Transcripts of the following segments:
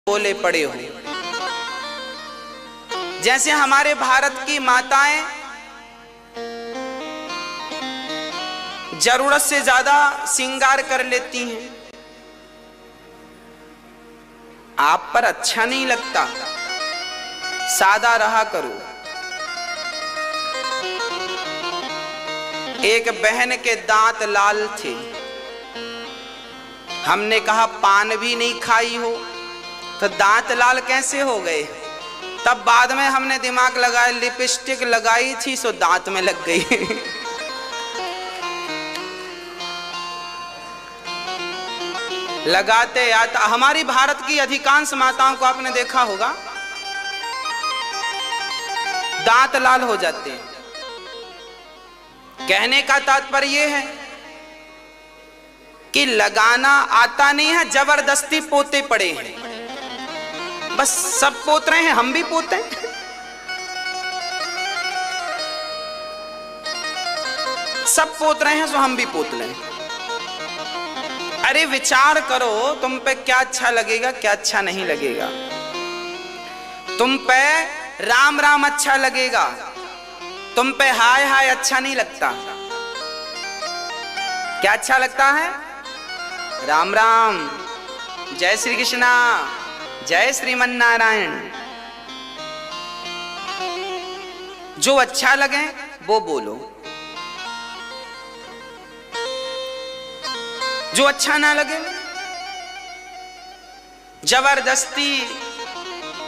बोले पड़े हो। जैसे हमारे भारत की माताएं जरूरत से ज्यादा श्रृंगार कर लेती हैं, आप पर अच्छा नहीं लगता, सादा रहा करो। एक बहन के दांत लाल थे, हमने कहा पान भी नहीं खाई हो तो दांत लाल कैसे हो गए। तब बाद में हमने दिमाग लगाया, लिपस्टिक लगाई थी सो दांत में लग गई। लगाते आता। हमारी भारत की अधिकांश माताओं को आपने देखा होगा दांत लाल हो जाते हैं। कहने का तात्पर्य यह है कि लगाना आता नहीं है, जबरदस्ती पोते पड़े हैं। बस सब पोत रहे हैं, हम भी पोते हैं। सब पोत रहे हैं सो हम भी पोत लें। अरे विचार करो, तुम पे क्या अच्छा लगेगा क्या अच्छा नहीं लगेगा। तुम पे राम राम अच्छा लगेगा, तुम पे हाय हाय अच्छा नहीं लगता। क्या अच्छा लगता है? राम राम, जय श्री कृष्णा, जय श्रीमन नारायण। जो अच्छा लगे वो बोलो, जो अच्छा ना लगे जबरदस्ती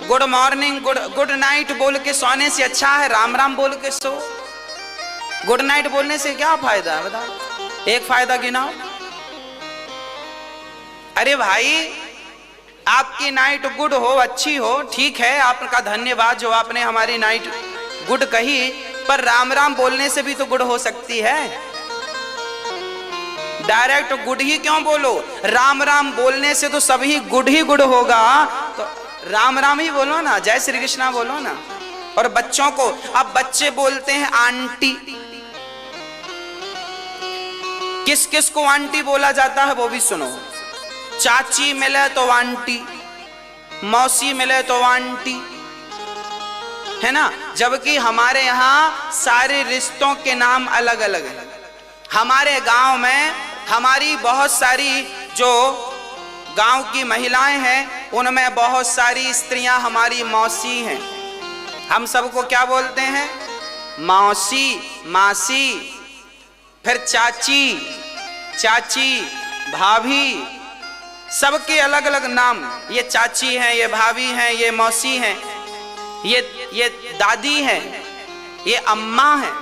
गुड मॉर्निंग गुड नाइट बोल के सोने से अच्छा है राम राम बोल के सो। गुड नाइट बोलने से क्या फायदा है बताओ, एक फायदा गिनाओ। अरे भाई, आपकी नाइट गुड हो, अच्छी हो, ठीक है, आपका धन्यवाद जो आपने हमारी नाइट गुड कही, पर राम राम बोलने से भी तो गुड हो सकती है। डायरेक्ट गुड ही क्यों बोलो? राम राम बोलने से तो सभी गुड ही गुड होगा, तो राम राम ही बोलो ना, जय श्री कृष्णा बोलो ना। और बच्चों को, अब बच्चे बोलते हैं आंटी। किस किस को आंटी बोला जाता है वो भी सुनो। चाची मिले तो आंटी, मौसी मिले तो आंटी, है ना। जबकि हमारे यहाँ सारे रिश्तों के नाम अलग अलग हैं। हमारे गांव में हमारी बहुत सारी जो गांव की महिलाएं हैं उनमें बहुत सारी स्त्रियां हमारी मौसी हैं। हम सबको क्या बोलते हैं? मौसी, मासी, फिर चाची, चाची, भाभी, सबके अलग अलग नाम। ये चाची हैं, ये भाभी हैं, ये मौसी हैं, ये दादी हैं, ये अम्मा हैं,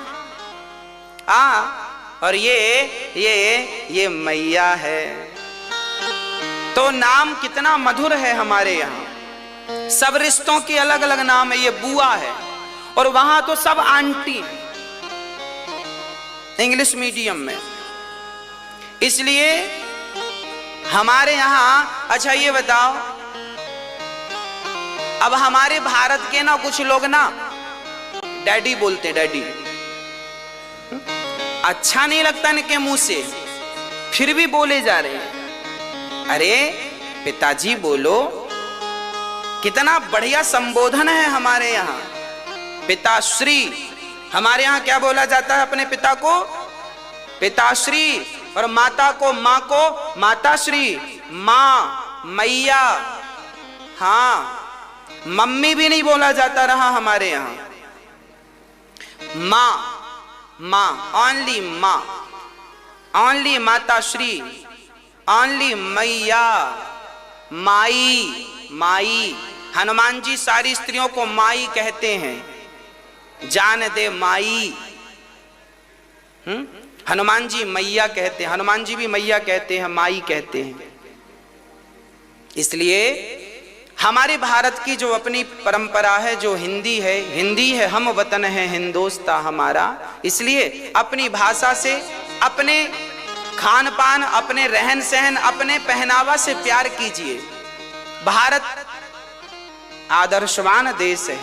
और ये मैया है। तो नाम कितना मधुर है हमारे यहाँ। सब रिश्तों के अलग अलग नाम है। ये बुआ है और वहां तो सब आंटी, इंग्लिश मीडियम में। इसलिए हमारे यहाँ, अच्छा ये बताओ, अब हमारे भारत के ना कुछ लोग ना डैडी बोलते, डैडी अच्छा नहीं लगता इनके मुंह से, फिर भी बोले जा रहे हैं। अरे पिताजी बोलो, कितना बढ़िया संबोधन है हमारे यहाँ। पिताश्री, हमारे यहाँ क्या बोला जाता है अपने पिता को? पिताश्री। और माता को, माँ को माताश्री, माँ, मैया। हाँ, मम्मी भी नहीं बोला जाता रहा हमारे यहाँ। माँ, माँ, ओनली माँ, ओनली माताश्री, ओनली मैया, माई, माई। हनुमान जी सारी स्त्रियों को माई कहते हैं, जान दे माई। हनुमान जी मैया कहते हैं, हनुमान जी भी मैया कहते हैं, माई कहते हैं। इसलिए हमारे भारत की जो अपनी परंपरा है, जो हिंदी है, हम वतन है हिंदोस्तां हमारा। इसलिए अपनी भाषा से, अपने खान पान, अपने रहन सहन, अपने पहनावा से प्यार कीजिए। भारत आदर्शवान देश है,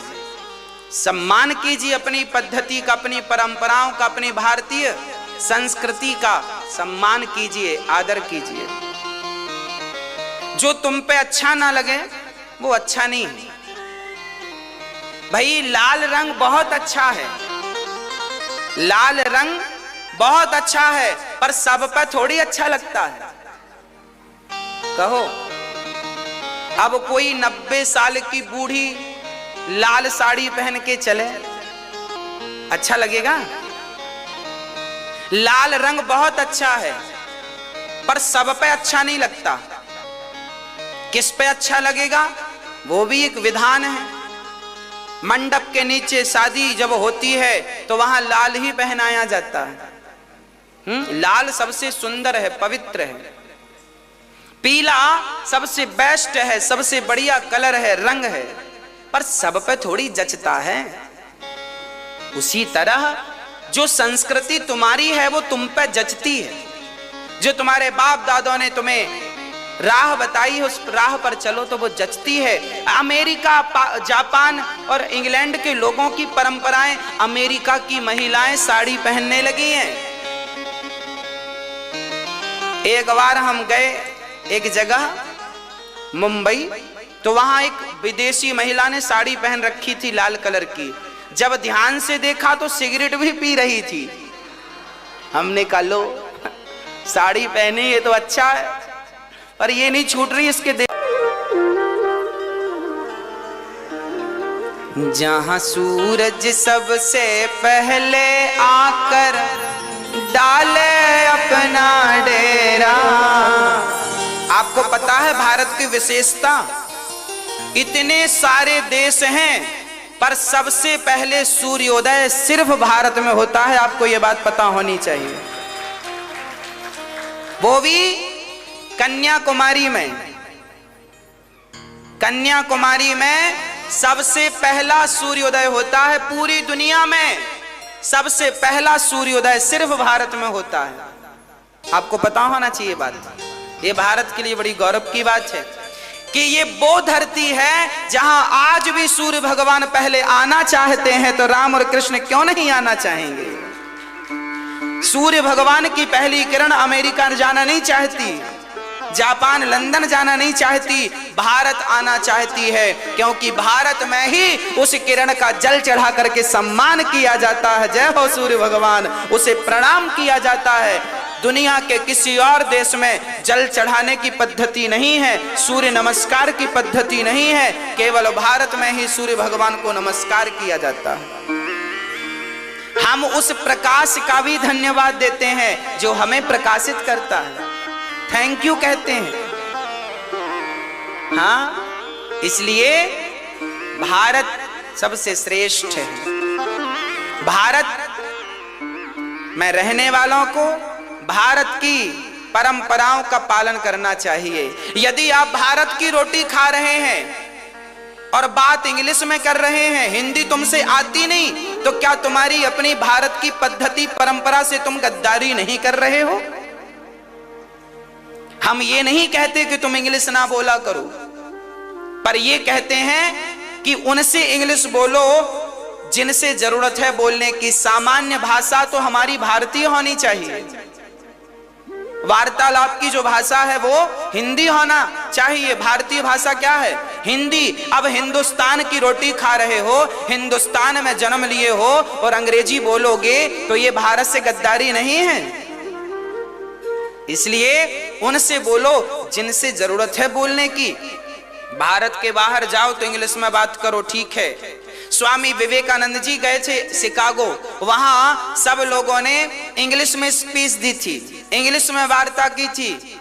सम्मान कीजिए अपनी पद्धति का, अपनी परंपराओं का, अपनी भारतीय संस्कृति का सम्मान कीजिए, आदर कीजिए। जो तुम पे अच्छा ना लगे वो अच्छा नहीं है। भाई लाल रंग बहुत अच्छा है, लाल रंग बहुत अच्छा है, पर सब पर थोड़ी अच्छा लगता है। कहो अब कोई 90 साल की बूढ़ी लाल साड़ी पहन के चले, अच्छा लगेगा? लाल रंग बहुत अच्छा है, पर सब पे अच्छा नहीं लगता। किस पे अच्छा लगेगा? वो भी एक विधान है। मंडप के नीचे शादी जब होती है तो वहां लाल ही पहनाया जाता है। लाल सबसे सुंदर है, पवित्र है। पीला सबसे बेस्ट है, सबसे बढ़िया कलर है, रंग है, पर सब पे थोड़ी जचता है। उसी तरह जो संस्कृति तुम्हारी है वो तुम पे जचती है। जो तुम्हारे बाप दादों ने तुम्हें राह बताई है उस राह पर चलो तो वो जचती है। अमेरिका, जापान और इंग्लैंड के लोगों की परंपराएं, अमेरिका की महिलाएं साड़ी पहनने लगी हैं। एक बार हम गए एक जगह मुंबई, तो वहां एक विदेशी महिला ने साड़ी पहन रखी थी लाल कलर की। जब ध्यान से देखा तो सिगरेट भी पी रही थी। हमने कहा लो साड़ी पहनी है तो अच्छा है, पर ये नहीं छूट रही इसके दे। जहां सूरज सबसे पहले आकर डाले अपना डेरा। आपको पता है भारत की विशेषता? इतने सारे देश हैं पर सबसे पहले सूर्योदय सिर्फ भारत में होता है। आपको यह बात पता होनी चाहिए। वो भी कन्याकुमारी में। कन्याकुमारी में सबसे पहला सूर्योदय होता है। पूरी दुनिया में सबसे पहला सूर्योदय सिर्फ भारत में होता है। आपको पता होना चाहिए बात। ये भारत के लिए बड़ी गौरव की बात है कि ये वो धरती है जहां आज भी सूर्य भगवान पहले आना चाहते हैं, तो राम और कृष्ण क्यों नहीं आना चाहेंगे? सूर्य भगवान की पहली किरण अमेरिका जाना नहीं चाहती, जापान, लंदन जाना नहीं चाहती, भारत आना चाहती है, क्योंकि भारत में ही उस किरण का जल चढ़ा करके सम्मान किया जाता है। जय हो सूर्य भगवान, उसे प्रणाम किया जाता है। दुनिया के किसी और देश में जल चढ़ाने की पद्धति नहीं है, सूर्य नमस्कार की पद्धति नहीं है, केवल भारत में ही सूर्य भगवान को नमस्कार किया जाता है। हम उस प्रकाश का भी धन्यवाद देते हैं जो हमें प्रकाशित करता है। थैंक यू कहते हैं। हाँ, इसलिए भारत सबसे श्रेष्ठ है। भारत में रहने वालों को भारत की परंपराओं का पालन करना चाहिए। यदि आप भारत की रोटी खा रहे हैं और बात इंग्लिश में कर रहे हैं, हिंदी तुमसे आती नहीं, तो क्या तुम्हारी अपनी भारत की पद्धति परंपरा से तुम गद्दारी नहीं कर रहे हो? हम ये नहीं कहते कि तुम इंग्लिश ना बोला करो, पर ये कहते हैं कि उनसे इंग्लिश बोलो जिनसे जरूरत है बोलने की। सामान्य भाषा तो हमारी भारतीय होनी चाहिए। वार्तालाप की जो भाषा है वो हिंदी होना चाहिए। भारतीय भाषा क्या है? हिंदी। अब हिंदुस्तान की रोटी खा रहे हो, हिंदुस्तान में जन्म लिए हो और अंग्रेजी बोलोगे तो ये भारत से गद्दारी नहीं है। इसलिए उनसे बोलो जिनसे जरूरत है बोलने की। भारत के बाहर जाओ तो इंग्लिश में बात करो, ठीक है। स्वामी विवेकानंद जी गए थे शिकागो, वहां सब लोगों ने इंग्लिश में स्पीच दी थी, इंग्लिश में वार्ता की थी,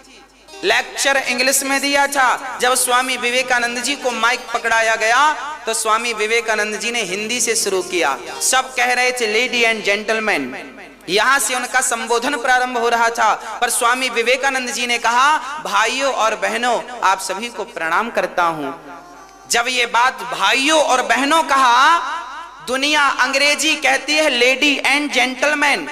लेक्चर इंग्लिश में दिया था। जब स्वामी विवेकानंद जी को माइक पकड़ाया गया तो स्वामी विवेकानंद जी ने हिंदी से शुरू किया। सब कह रहे थे लेडी एंड जेंटलमैन, यहां से उनका संबोधन प्रारंभ हो रहा था, पर स्वामी विवेकानंद जी ने कहा भाइयों और बहनों आप सभी को प्रणाम करता हूं। जब ये बात भाइयों और बहनों कहा, दुनिया अंग्रेजी कहती है लेडी एंड जेंटलमैन।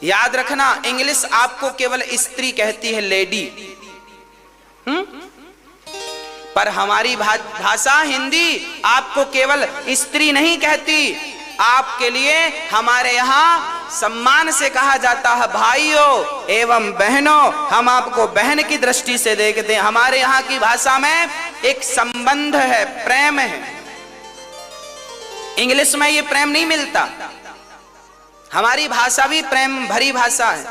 याद रखना, इंग्लिश आपको केवल स्त्री कहती है, लेडी। पर हमारी भाषा हिंदी आपको केवल स्त्री नहीं कहती, आपके लिए हमारे यहाँ सम्मान से कहा जाता है भाइयों एवं बहनों, हम आपको बहन की दृष्टि से देखते हैं। हमारे यहाँ की भाषा में एक संबंध है, प्रेम है। इंग्लिश में ये प्रेम नहीं मिलता। हमारी भाषा भी प्रेम भरी भाषा है।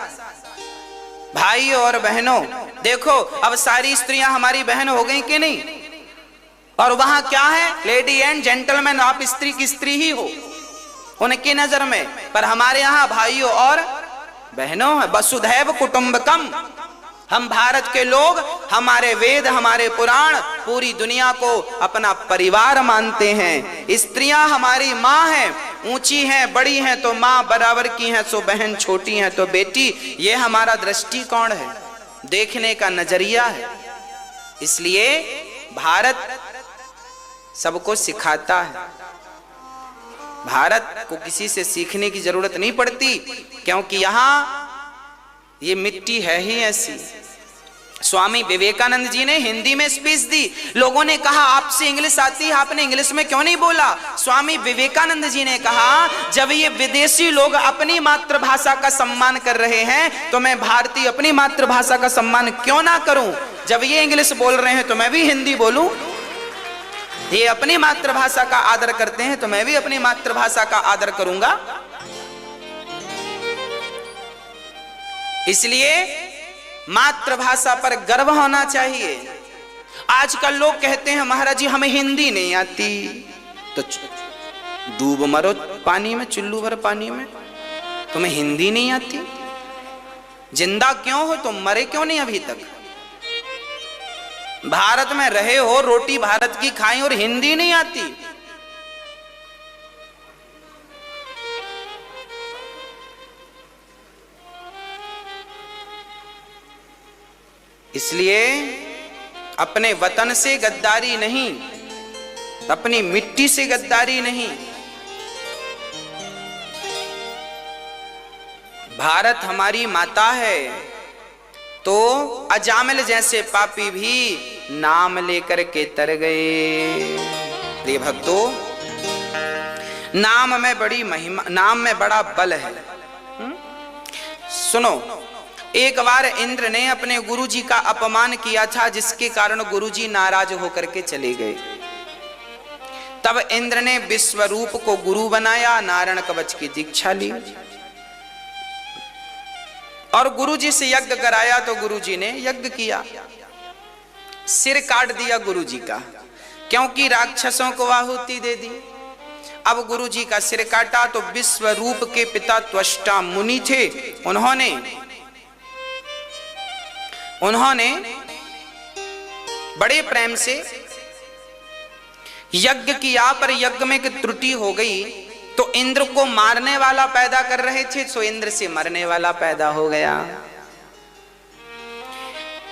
भाइयों और बहनों, देखो अब सारी स्त्रियां हमारी बहन हो गई कि नहीं? और वहां क्या है? लेडी एंड जेंटलमैन, आप स्त्री की स्त्री ही हो उनकी नजर में। पर हमारे यहाँ भाइयों और बहनों है। वसुधैव कुटुंबकम। हम भारत के लोग, हमारे वेद, हमारे पुराण पूरी दुनिया को अपना परिवार मानते हैं। स्त्रियां हमारी माँ हैं, ऊंची हैं, बड़ी हैं तो माँ बराबर की हैं, सो बहन छोटी हैं तो बेटी। ये हमारा दृष्टिकोण है, देखने का नजरिया है। इसलिए भारत सबको सिखाता है। भारत को किसी से सीखने की जरूरत नहीं पड़ती, क्योंकि यहां ये मिट्टी है ही ऐसी। स्वामी विवेकानंद जी ने हिंदी में स्पीच दी। लोगों ने कहा आपसे इंग्लिश आती है, आपने इंग्लिश में क्यों नहीं बोला? स्वामी विवेकानंद जी ने कहा जब ये विदेशी लोग अपनी मातृभाषा का सम्मान कर रहे हैं तो मैं भारतीय अपनी मातृभाषा का सम्मान क्यों ना करूं? जब ये इंग्लिश बोल रहे हैं तो मैं भी हिंदी बोलूं। ये अपनी मातृभाषा का आदर करते हैं तो मैं भी अपनी मातृभाषा का आदर करूंगा। इसलिए मातृभाषा पर गर्व होना चाहिए। आजकल लोग कहते हैं महाराज जी हमें हिंदी नहीं आती, तो डूब मरो पानी में, चुल्लू भर पानी में, तुम्हें हिंदी नहीं आती? जिंदा क्यों हो तुम, मरे क्यों नहीं अभी तक? भारत में रहे हो, रोटी भारत की खाई और हिंदी नहीं आती। इसलिए अपने वतन से गद्दारी नहीं, अपनी मिट्टी से गद्दारी नहीं। भारत हमारी माता है, तो अजामिल जैसे पापी भी नाम लेकर के तर गए। प्रिय भक्तों, नाम में बड़ी महिमा, नाम में बड़ा बल है। सुनो, एक बार इंद्र ने अपने गुरुजी का अपमान किया था, जिसके कारण गुरुजी नाराज होकर के चले गए। तब इंद्र ने विश्वरूप को गुरु बनाया, नारायण कवच की दीक्षा ली और गुरुजी से यज्ञ कराया। तो गुरुजी ने यज्ञ किया, सिर काट दिया गुरुजी का, क्योंकि राक्षसों को आहुति दे दी। अब गुरुजी का सिर काटा तो विश्वरूप के पिता त्वष्टा मुनि थे, उन्होंने बड़े प्रेम से यज्ञ किया, पर यज्ञ में एक त्रुटि हो गई तो इंद्र को मारने वाला पैदा कर रहे थे, सो इंद्र से मरने वाला पैदा हो गया।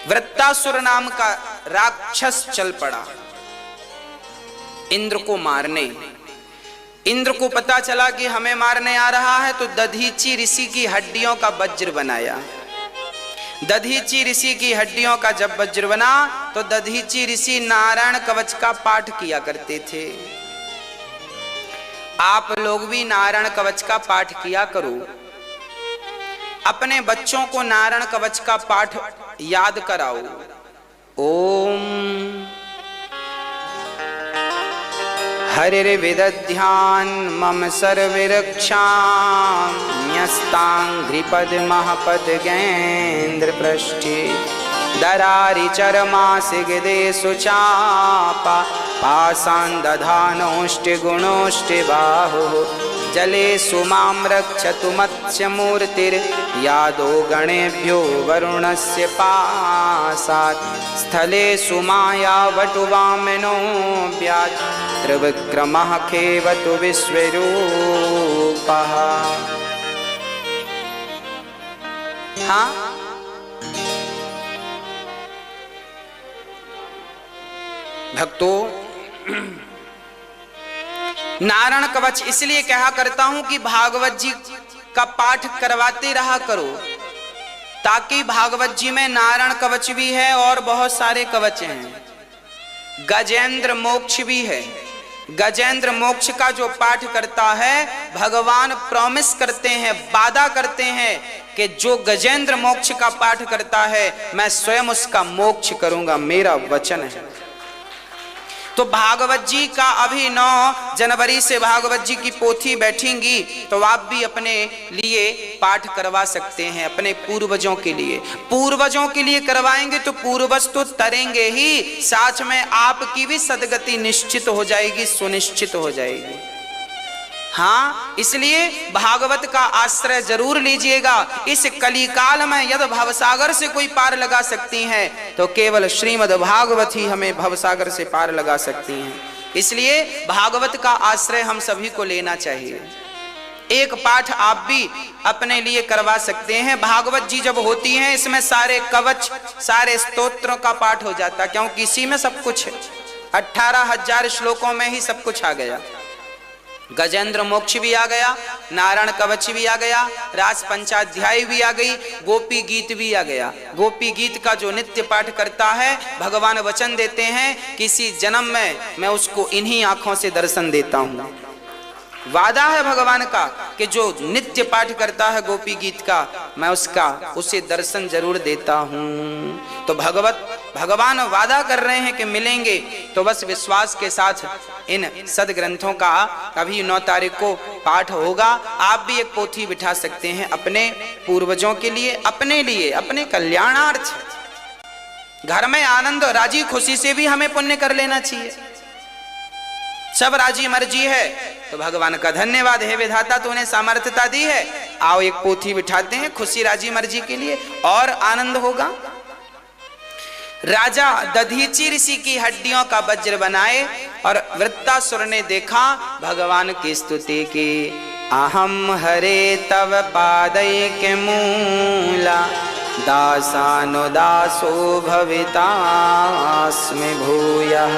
वृत्तासुर नाम का राक्षस चल पड़ा इंद्र को मारने। इंद्र को पता चला कि हमें मारने आ रहा है, तो दधीची ऋषि की हड्डियों का वज्र बनाया। दधीची ऋषि की हड्डियों का जब वज्र बना तो दधीची ऋषि नारायण कवच का पाठ किया करते थे। आप लोग भी नारायण कवच का पाठ किया करो, अपने बच्चों को नारायण कवच का पाठ याद कराओ। ओम हरिर्विदध्यान मम सर्वरक्षां न्यस्तांघ्रिपद्मः पद्गेन्द्र पृष्ठे दरारि चरमासिगदेषु चापा पाषाण दधानोष्टि गुणोष्टि बाहुः जलेषु मां रक्षतु मत्स्यमूर्तिर्यादो गणेभ्यो वरुणस्य पाशात् स्थलेषु मायावटुवामनो व्यात् त्रिविक्रमः खेवतु विश्वरूपः। हाँ, भक्तों, नारायण कवच इसलिए कहा करता हूं कि भागवत जी का पाठ करवाते रहा करो, ताकि भागवत जी में नारायण कवच भी है और बहुत सारे कवच हैं। गजेंद्र मोक्ष भी है, गजेंद्र मोक्ष का जो पाठ करता है, भगवान प्रॉमिस करते हैं, वादा करते हैं कि जो गजेंद्र मोक्ष का पाठ करता है मैं स्वयं उसका मोक्ष करूंगा, मेरा वचन है। तो भागवत जी का अभी 9 जनवरी से भागवत जी की पोथी बैठेंगी, तो आप भी अपने लिए पाठ करवा सकते हैं, अपने पूर्वजों के लिए। पूर्वजों के लिए करवाएंगे तो पूर्वज तो तरेंगे ही, साथ में आपकी भी सदगति निश्चित हो जाएगी, सुनिश्चित हो जाएगी। हाँ, इसलिए भागवत का आश्रय जरूर लीजिएगा। इस कलिकाल में यदि भवसागर से कोई पार लगा सकती हैं तो केवल श्रीमद् भागवत ही हमें भवसागर से पार लगा सकती हैं। इसलिए भागवत का आश्रय हम सभी को लेना चाहिए। एक पाठ आप भी अपने लिए करवा सकते हैं। भागवत जी जब होती हैं इसमें सारे कवच, सारे स्तोत्रों का पाठ हो जाता, क्योंकि इसी में सब कुछ है। 18,000 श्लोकों में ही सब कुछ आ गया। गजेंद्र मोक्ष भी आ गया, नारायण कवच भी आ गया, रास पंचाध्याय भी आ गई, गोपी गीत भी आ गया। गोपी गीत का जो नित्य पाठ करता है, भगवान वचन देते हैं किसी जन्म में मैं उसको इन्हीं आंखों से दर्शन देता हूं। वादा है भगवान का कि जो नित्य पाठ करता है गोपी गीत का, मैं उसे दर्शन जरूर देता हूं। तो भगवान वादा कर रहे हैं कि मिलेंगे, तो बस विश्वास के साथ इन सदग्रंथों का अभी 9 तारीख को पाठ होगा। आप भी एक पोथी बिठा सकते हैं अपने पूर्वजों के लिए, अपने लिए, अपने कल्याणार्थ। घर में आनंद राजी खुशी से भी हमें पुण्य कर लेना चाहिए। सब राजी मर्जी है तो भगवान का धन्यवाद है, विधाता तूने सामर्थ्यता दी है। आओ एक पोथी बिठाते हैं खुशी राजी मर्जी के लिए, और आनंद होगा। राजा दधीची ऋषि की हड्डियों का वज्र बनाए और वृत्तासुर ने देखा भगवान की स्तुति की। अहम हरे तव पादैके मूला दासानुदासो भवितास्मि भूयः।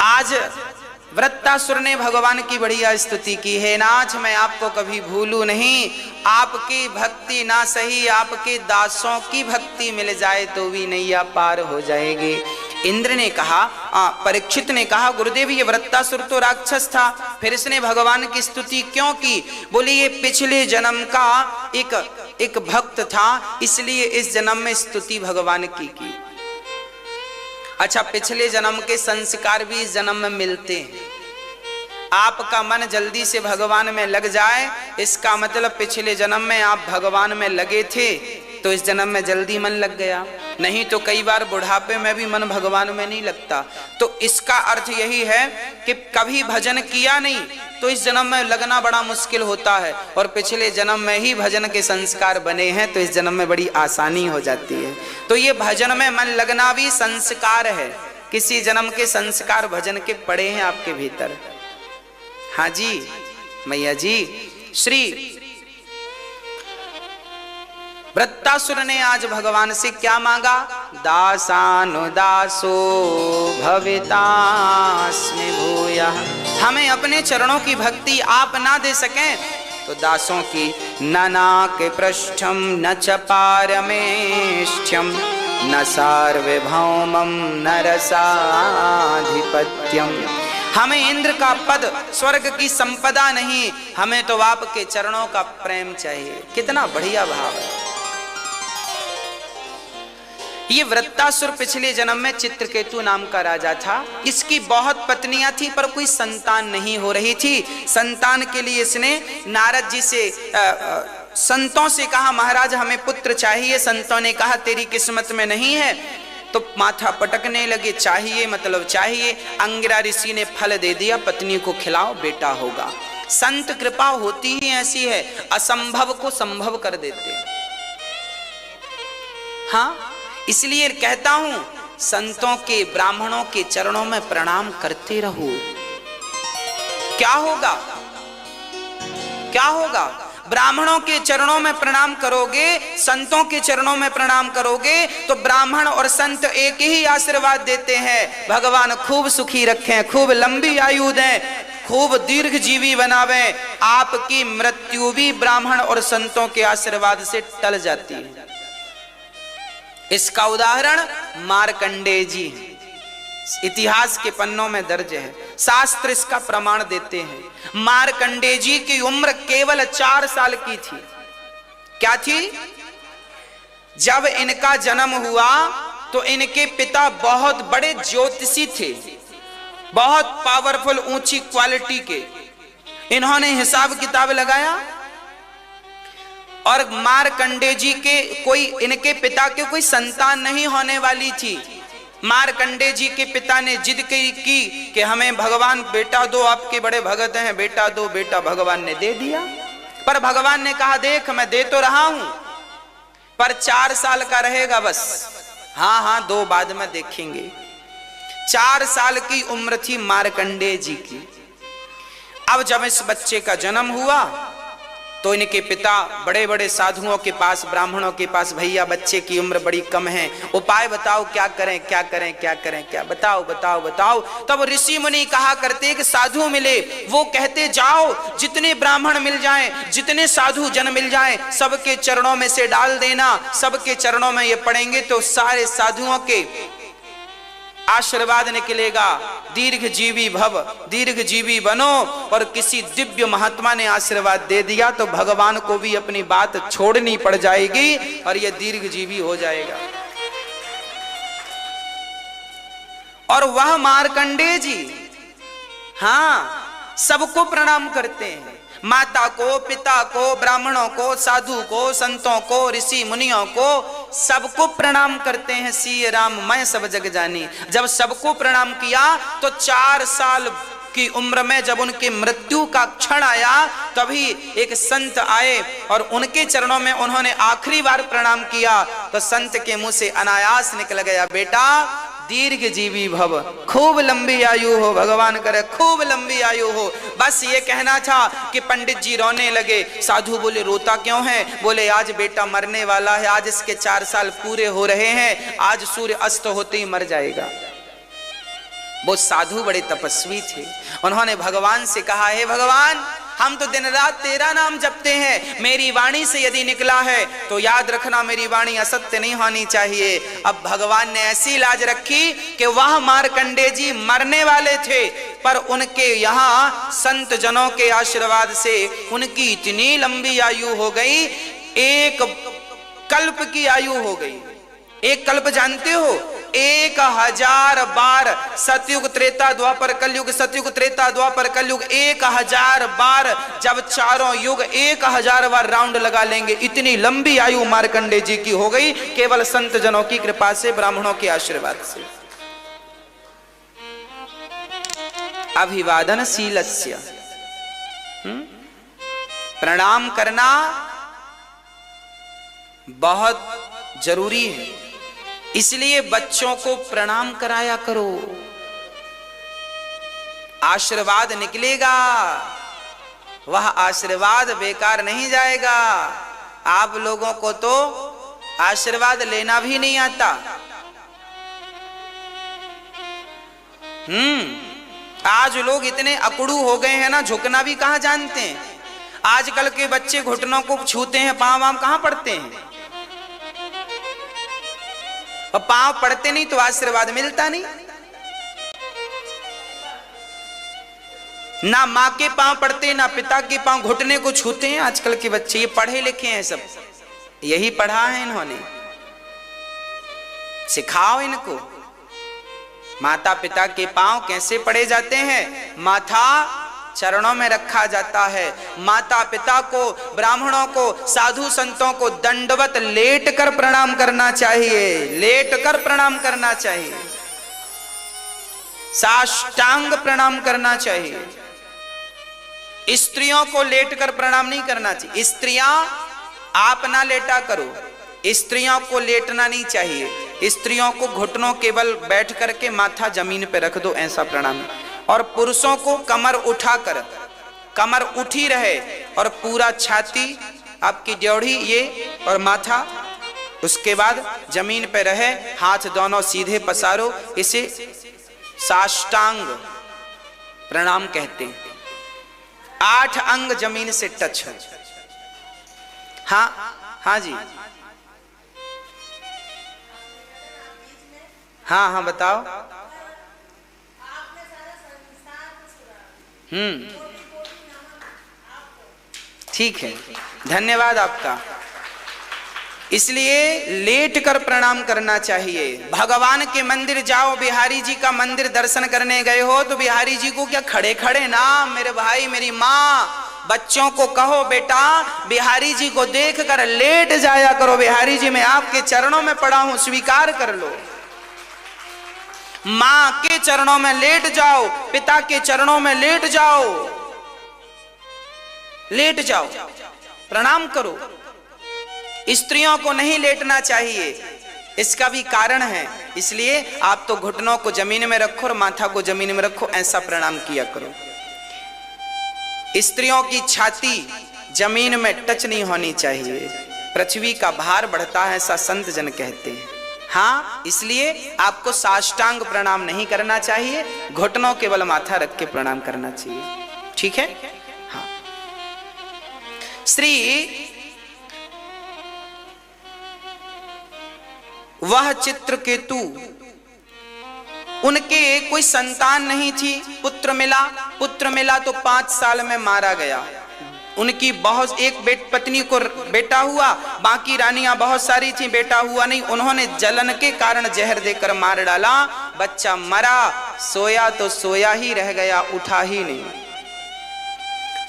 आज वृत्तासुर ने भगवान की बढ़िया स्तुति की है। नाथ मैं आपको कभी भूलू नहीं, आपकी भक्ति ना सही आपके दासों की भक्ति मिल जाए तो भी नैया पार हो जाएगी। इंद्र ने कहा, परीक्षित ने कहा, गुरुदेव ये वृत्तासुर तो राक्षस था, फिर इसने भगवान की स्तुति क्यों की? बोले ये पिछले जन्म का एक भक्त था, इसलिए इस जन्म में स्तुति भगवान की। अच्छा, पिछले जन्म के संस्कार भी इस जन्म में मिलते हैं। आपका मन जल्दी से भगवान में लग जाए, इसका मतलब पिछले जन्म में आप भगवान में लगे थे तो इस जन्म में जल्दी मन लग गया। नहीं तो कई बार बुढ़ापे में भी मन भगवान में नहीं लगता। तो इसका अर्थ यही है कि कभी भजन किया नहीं तो इस जन्म में लगना बड़ा मुश्किल होता है, और पिछले जन्म में ही भजन के संस्कार बने हैं तो इस जन्म में बड़ी आसानी हो जाती है। तो ये भजन में मन लगना भी संस्कार है। किसी जन्म के संस्कार भजन के पड़े हैं आपके भीतर। हाँ जी मैया जी। श्री वृत्तासुर ने आज भगवान से क्या मांगा? दासानुदासो भवितास्मि भूयः। हमें अपने चरणों की भक्ति आप ना दे सकें तो दासों की ननाके पृष्ठम न च पारमेष्ठ्यम न सार्वभौमम न रसाधिपत्यम। हमें इंद्र का पद, स्वर्ग की संपदा नहीं, हमें तो आपके चरणों का प्रेम चाहिए। कितना बढ़िया भाव है। ये वृत्तासुर पिछले जन्म में चित्रकेतु नाम का राजा था। इसकी बहुत पत्नियां थी पर कोई संतान नहीं हो रही थी। संतान के लिए इसने नारद जी से संतों से कहा, महाराज हमें पुत्र चाहिए। संतों ने कहा तेरी किस्मत में नहीं है। तो माथा पटकने लगे, चाहिए मतलब चाहिए। अंगिरा ऋषि ने फल दे दिया, पत्नी को खिलाओ बेटा होगा। संत कृपा होती ही ऐसी है, असंभव को संभव कर देते। हाँ, इसलिए कहता हूं संतों के, ब्राह्मणों के चरणों में प्रणाम करते रहो। क्या होगा? क्या होगा? ब्राह्मणों के चरणों में प्रणाम करोगे, संतों के चरणों में प्रणाम करोगे तो ब्राह्मण और संत एक ही आशीर्वाद देते हैं, भगवान खूब सुखी रखें, खूब लंबी आयु दें, खूब दीर्घ जीवी बनावें। आपकी मृत्यु भी ब्राह्मण और संतों के आशीर्वाद से टल जाती है। इसका उदाहरण मार्कंडेय जी। इतिहास के पन्नों में दर्ज है, शास्त्र इसका प्रमाण देते हैं। मार्कंडेय जी की उम्र केवल 4 साल की थी। क्या थी? जब इनका जन्म हुआ तो इनके पिता बहुत बड़े ज्योतिषी थे, बहुत पावरफुल, ऊंची क्वालिटी के। इन्होंने हिसाब किताब लगाया और मार्कंडेय जी के इनके पिता के कोई संतान नहीं होने वाली थी। मार्कंडेय जी के पिता ने जिद की कि हमें भगवान बेटा दो, आपके बड़े भगत हैं, बेटा दो। बेटा भगवान ने दे दिया, पर भगवान ने कहा देख मैं दे तो रहा हूं, पर 4 साल का रहेगा बस। हाँ हाँ, 2 बाद में देखेंगे। 4 साल की उम्र थी मार्कंडेय जी की। अब जब इस बच्चे का जन्म हुआ तो इनके पिता बड़े बड़े साधुओं के पास, ब्राह्मणों के पास, भैया बच्चे की उम्र बड़ी कम है, उपाय बताओ, क्या करें क्या करें क्या करें, क्या बताओ बताओ बताओ। तब ऋषि मुनि कहा करते कि साधु मिले, वो कहते जाओ जितने ब्राह्मण मिल जाएं, जितने साधु जन मिल जाएं, सबके चरणों में से डाल देना। सबके चरणों में ये पड़ेंगे तो सारे साधुओं के आशीर्वाद निकलेगा, दीर्घ जीवी भव, दीर्घ जीवी बनो। और किसी दिव्य महात्मा ने आशीर्वाद दे दिया तो भगवान को भी अपनी बात छोड़नी पड़ जाएगी और यह दीर्घ जीवी हो जाएगा। और वह मार्कंडेय जी, हाँ, सबको प्रणाम करते हैं, माता को, पिता को, ब्राह्मणों को, साधु को, संतों को, ऋषि मुनियों को, सबको प्रणाम करते हैं। सी राम मैं सब जग जानी। जब सबको प्रणाम किया तो 4 साल की उम्र में जब उनकी मृत्यु का क्षण आया तभी एक संत आए और उनके चरणों में उन्होंने आखिरी बार प्रणाम किया तो संत के मुंह से अनायास निकल गया, बेटा दीर्घ जीवी भव, खूब लंबी आयु हो, भगवान करे खूब लंबी आयु हो। बस ये कहना था कि पंडित जी रोने लगे। साधु बोले रोता क्यों है? बोले आज बेटा मरने वाला है, आज इसके 4 साल पूरे हो रहे हैं, आज सूर्य अस्त होते ही मर जाएगा। वो साधु बड़े तपस्वी थे, उन्होंने भगवान से कहा, हे भगवान हम तो दिन रात तेरा नाम जपते हैं, मेरी वाणी से यदि निकला है तो याद रखना मेरी वाणी असत्य नहीं होनी चाहिए। अब भगवान ने ऐसी लाज रखी कि वह मार्कंडेय जी मरने वाले थे, पर उनके यहाँ संत जनों के आशीर्वाद से उनकी इतनी लंबी आयु हो गई, 1 कल्प की आयु हो गई। 1 कल्प जानते हो? 1000 बार सतयुग त्रेता द्वापर कलयुग, सतयुग त्रेता द्वापर कलयुग, 1000 बार जब चारों युग 1000 बार राउंड लगा लेंगे, इतनी लंबी आयु मार्कंडेय जी की हो गई केवल संत जनों की कृपा से, ब्राह्मणों के आशीर्वाद से। अभिवादन शीलस्य, प्रणाम करना बहुत जरूरी है, इसलिए बच्चों को प्रणाम कराया करो, आशीर्वाद निकलेगा, वह आशीर्वाद बेकार नहीं जाएगा। आप लोगों को तो आशीर्वाद लेना भी नहीं आता। आज लोग इतने अकड़ू हो गए हैं ना, झुकना भी कहां जानते हैं। आजकल के बच्चे घुटनों को छूते हैं, पांव वाम कहां पड़ते हैं, और पांव पड़ते नहीं तो आशीर्वाद मिलता नहीं। ना माँ के पांव पड़ते, ना पिता के पांव, घुटने को छूते हैं आजकल के बच्चे। ये पढ़े लिखे हैं सब, यही पढ़ा है इन्होंने, सिखाओ इनको। माता पिता के पांव कैसे पड़े जाते हैं? माथा चरणों में रखा जाता है। माता पिता को, ब्राह्मणों को, साधु संतों को दंडवत लेट कर प्रणाम करना चाहिए, लेट कर प्रणाम करना चाहिए, साष्टांग प्रणाम करना चाहिए। स्त्रियों को लेट कर प्रणाम नहीं करना चाहिए। स्त्रियां आप ना लेटा करो, स्त्रियों को लेटना नहीं चाहिए। स्त्रियों को घुटनों केवल बैठ करके माथा जमीन पे रख दो, ऐसा प्रणाम। और पुरुषों को कमर उठाकर, कमर उठी रहे और पूरा छाती आपकी ड्योढ़ी ये और माथा उसके बाद जमीन पे रहे, हाथ दोनों सीधे पसारो, इसे साष्टांग प्रणाम कहते हैं। 8 अंग जमीन से टच है। हाँ जी, हाँ बताओ। ठीक है, धन्यवाद आपका। इसलिए लेट कर प्रणाम करना चाहिए। भगवान के मंदिर जाओ, बिहारी जी का मंदिर दर्शन करने गए हो तो बिहारी जी को क्या खड़े खड़े ना, मेरे भाई मेरी माँ बच्चों को कहो बेटा बिहारी जी को देख कर लेट जाया करो, बिहारी जी मैं आपके चरणों में पड़ा हूं, स्वीकार कर लो। मां के चरणों में लेट जाओ, पिता के चरणों में लेट जाओ, लेट जाओ, प्रणाम करो। स्त्रियों को नहीं लेटना चाहिए, इसका भी कारण है। इसलिए आप तो घुटनों को जमीन में रखो और माथा को जमीन में रखो, ऐसा प्रणाम किया करो। स्त्रियों की छाती जमीन में टच नहीं होनी चाहिए, पृथ्वी का भार बढ़ता है, ऐसा संत जन कहते हैं। हाँ, इसलिए आपको साष्टांग प्रणाम नहीं करना चाहिए, घुटनों केवल माथा रख के प्रणाम करना चाहिए। ठीक है। हाँ, श्री वह चित्रकेतु, उनके कोई संतान नहीं थी, पुत्र मिला तो 5 साल में मारा गया। उनकी बहुत एक पत्नी को बेटा हुआ, बाकी रानियां बहुत सारी थी, बेटा हुआ नहीं। उन्होंने जलन के कारण जहर देकर मार डाला, बच्चा मरा, सोया तो सोया ही रह गया, उठा ही नहीं।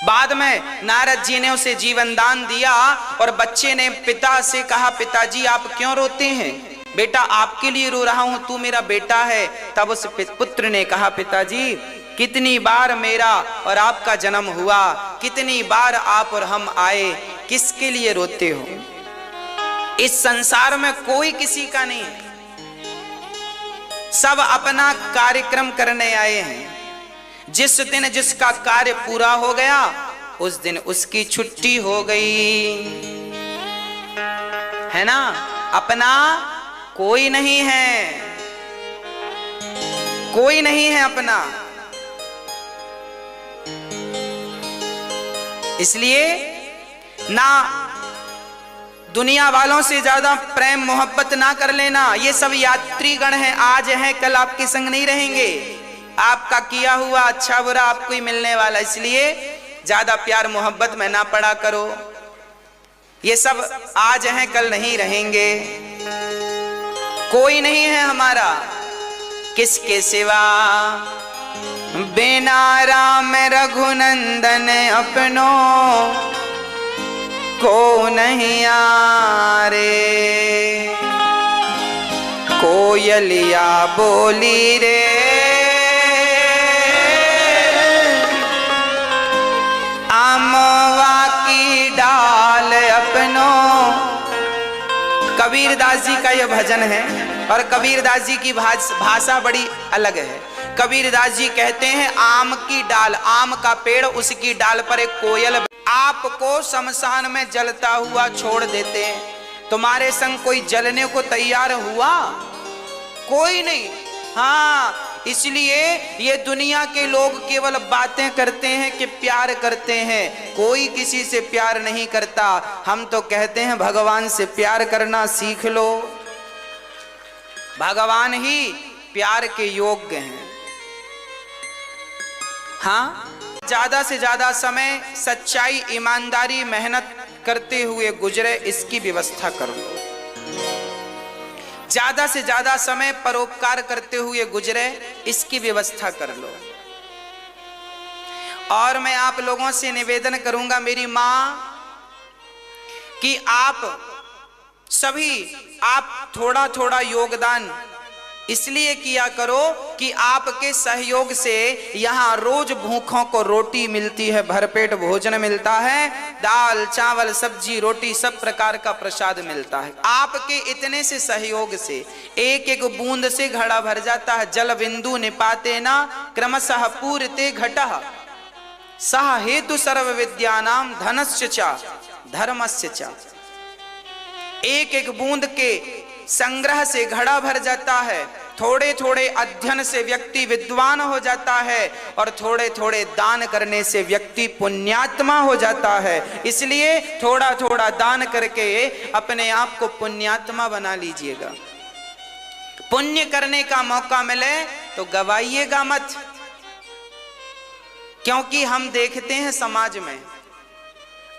बाद में नारद जी ने उसे जीवन दान दिया और बच्चे ने पिता से कहा, पिताजी आप क्यों रोते हैं? बेटा आपके लिए रो रहा हूं, तू मेरा बेटा है। तब उस पुत्र ने कहा, पिताजी कितनी बार मेरा और आपका जन्म हुआ, कितनी बार आप और हम आए, किसके लिए रोते हो? इस संसार में कोई किसी का नहीं है, सब अपना कार्यक्रम करने आए हैं। जिस दिन जिसका कार्य पूरा हो गया उस दिन उसकी छुट्टी हो गई, है ना। अपना कोई नहीं है, कोई नहीं है अपना। इसलिए ना दुनिया वालों से ज्यादा प्रेम मोहब्बत ना कर लेना। ये सब यात्रीगण हैं, आज हैं कल आपके संग नहीं रहेंगे। आपका किया हुआ अच्छा बुरा आपको ही मिलने वाला, इसलिए ज्यादा प्यार मोहब्बत में ना पड़ा करो। ये सब आज हैं कल नहीं रहेंगे, कोई नहीं है हमारा। किसके सिवा बिना राम रघुनंदन अपनों को नहीं आरे। कोयलिया बोली रे आमवा की डाल अपनों। कबीरदास जी का यह भजन है और कबीरदास जी की भाषा बड़ी अलग है। कबीरदास जी कहते हैं, आम की डाल, आम का पेड़, उसकी डाल पर एक कोयल आपको शमशान में जलता हुआ छोड़ देते हैं। तुम्हारे संग कोई जलने को तैयार हुआ? कोई नहीं। हाँ, इसलिए ये दुनिया के लोग केवल बातें करते हैं कि प्यार करते हैं, कोई किसी से प्यार नहीं करता। हम तो कहते हैं भगवान से प्यार करना सीख लो, भगवान ही प्यार के योग्य हैं। हाँ, ज्यादा से ज्यादा समय सच्चाई, ईमानदारी, मेहनत करते हुए गुजरे, इसकी व्यवस्था कर लो। ज्यादा से ज्यादा समय परोपकार करते हुए गुजरे, इसकी व्यवस्था कर लो। और मैं आप लोगों से निवेदन करूंगा मेरी मां कि आप सभी थोड़ा थोड़ा योगदान इसलिए किया करो कि आपके सहयोग से यहाँ रोज भूखों को रोटी मिलती है, भरपेट भोजन मिलता है, दाल चावल सब्जी रोटी सब प्रकार का प्रसाद मिलता है। आपके इतने से सहयोग से एक एक बूंद से घड़ा भर जाता है। जल बिंदु निपाते ना क्रमशः पूर्ते घटः सह हेतु सर्व विद्यानाम धनस्य च धर्मस्य च। एक एक बूंद के संग्रह से घड़ा भर जाता है, थोड़े थोड़े अध्ययन से व्यक्ति विद्वान हो जाता है और थोड़े थोड़े दान करने से व्यक्ति पुण्यात्मा हो जाता है। इसलिए थोड़ा थोड़ा दान करके अपने आप को पुण्यात्मा बना लीजिएगा। पुण्य करने का मौका मिले तो गवाइएगा मत। क्योंकि हम देखते हैं समाज में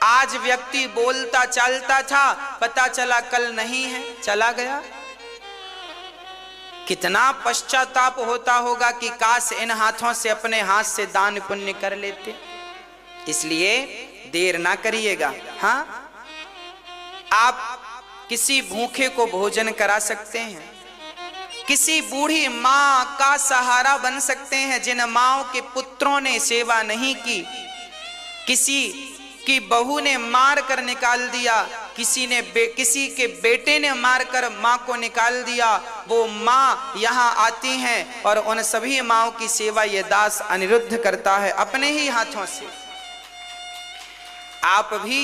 आज व्यक्ति बोलता चलता था, पता चला कल नहीं है, चला गया। कितना पश्चाताप होता होगा कि काश इन हाथों से अपने हाथ से दान पुण्य कर लेते। इसलिए देर ना करिएगा। हाँ, आप किसी भूखे को भोजन करा सकते हैं, किसी बूढ़ी मां का सहारा बन सकते हैं जिन माओं के पुत्रों ने सेवा नहीं की, किसी की बहू ने मार कर निकाल दिया, किसी के बेटे ने मारकर मां को निकाल दिया, वो मां यहां आती हैं और उन सभी माओं की सेवा ये दास अनिरुद्ध करता है अपने ही हाथों से। आप भी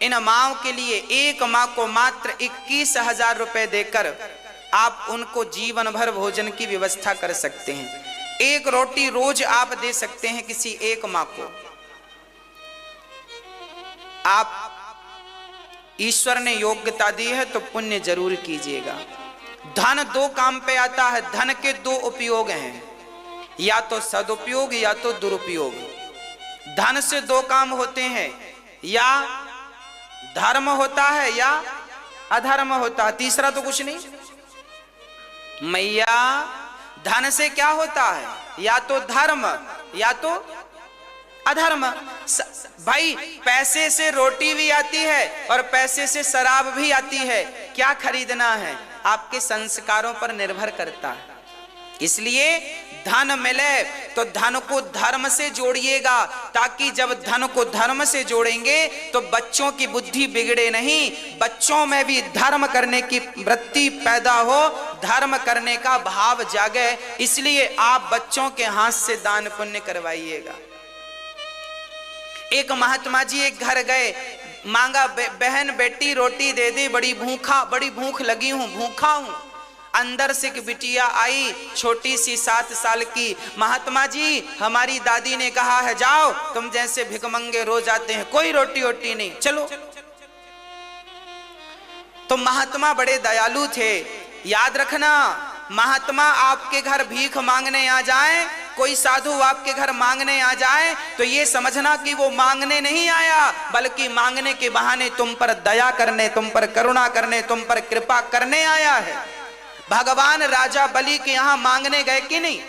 इन माओं के लिए एक मां को मात्र 21,000 रुपए देकर आप उनको जीवन भर भोजन की व्यवस्था कर सकते हैं। एक रोटी रोज आप दे सकते हैं किसी एक मां को। आप ईश्वर ने योग्यता दी है तो पुण्य जरूर कीजिएगा। धन दो काम पे आता है, धन के दो उपयोग हैं, या तो सदुपयोग या तो दुरुपयोग। धन से दो काम होते हैं, या धर्म होता है या अधर्म होता है, तीसरा तो कुछ नहीं। मैया धन से क्या होता है, या तो धर्म या तो अधर्म। भाई पैसे से रोटी भी आती है और पैसे से शराब भी आती है, क्या खरीदना है आपके संस्कारों पर निर्भर करता है। इसलिए धन मिले तो धन को धर्म से जोड़िएगा, ताकि जब धन को धर्म से जोड़ेंगे तो बच्चों की बुद्धि बिगड़े नहीं, बच्चों में भी धर्म करने की वृत्ति पैदा हो, धर्म करने का भाव जागे। इसलिए आप बच्चों के हाथ से दान पुण्य करवाइएगा। एक महात्मा जी एक घर गए, मांगा बहन बेटी रोटी दे दे, बड़ी भूख लगी हूं, भूखा हूं। अंदर से एक बिटिया आई, छोटी सी 7 साल की। महात्मा जी हमारी दादी ने कहा है जाओ, तुम जैसे भिखमंगे रोज आते हैं, कोई रोटी वोटी नहीं, चलो। तो महात्मा बड़े दयालु थे। याद रखना, महात्मा आपके घर भीख मांगने आ जाए, कोई साधु आपके घर मांगने आ जाए तो ये समझना कि वो मांगने नहीं आया, बल्कि मांगने के बहाने तुम पर दया करने, तुम पर करुणा करने, तुम पर कृपा करने आया है। भगवान राजा बलि के यहां मांगने गए कि नहीं?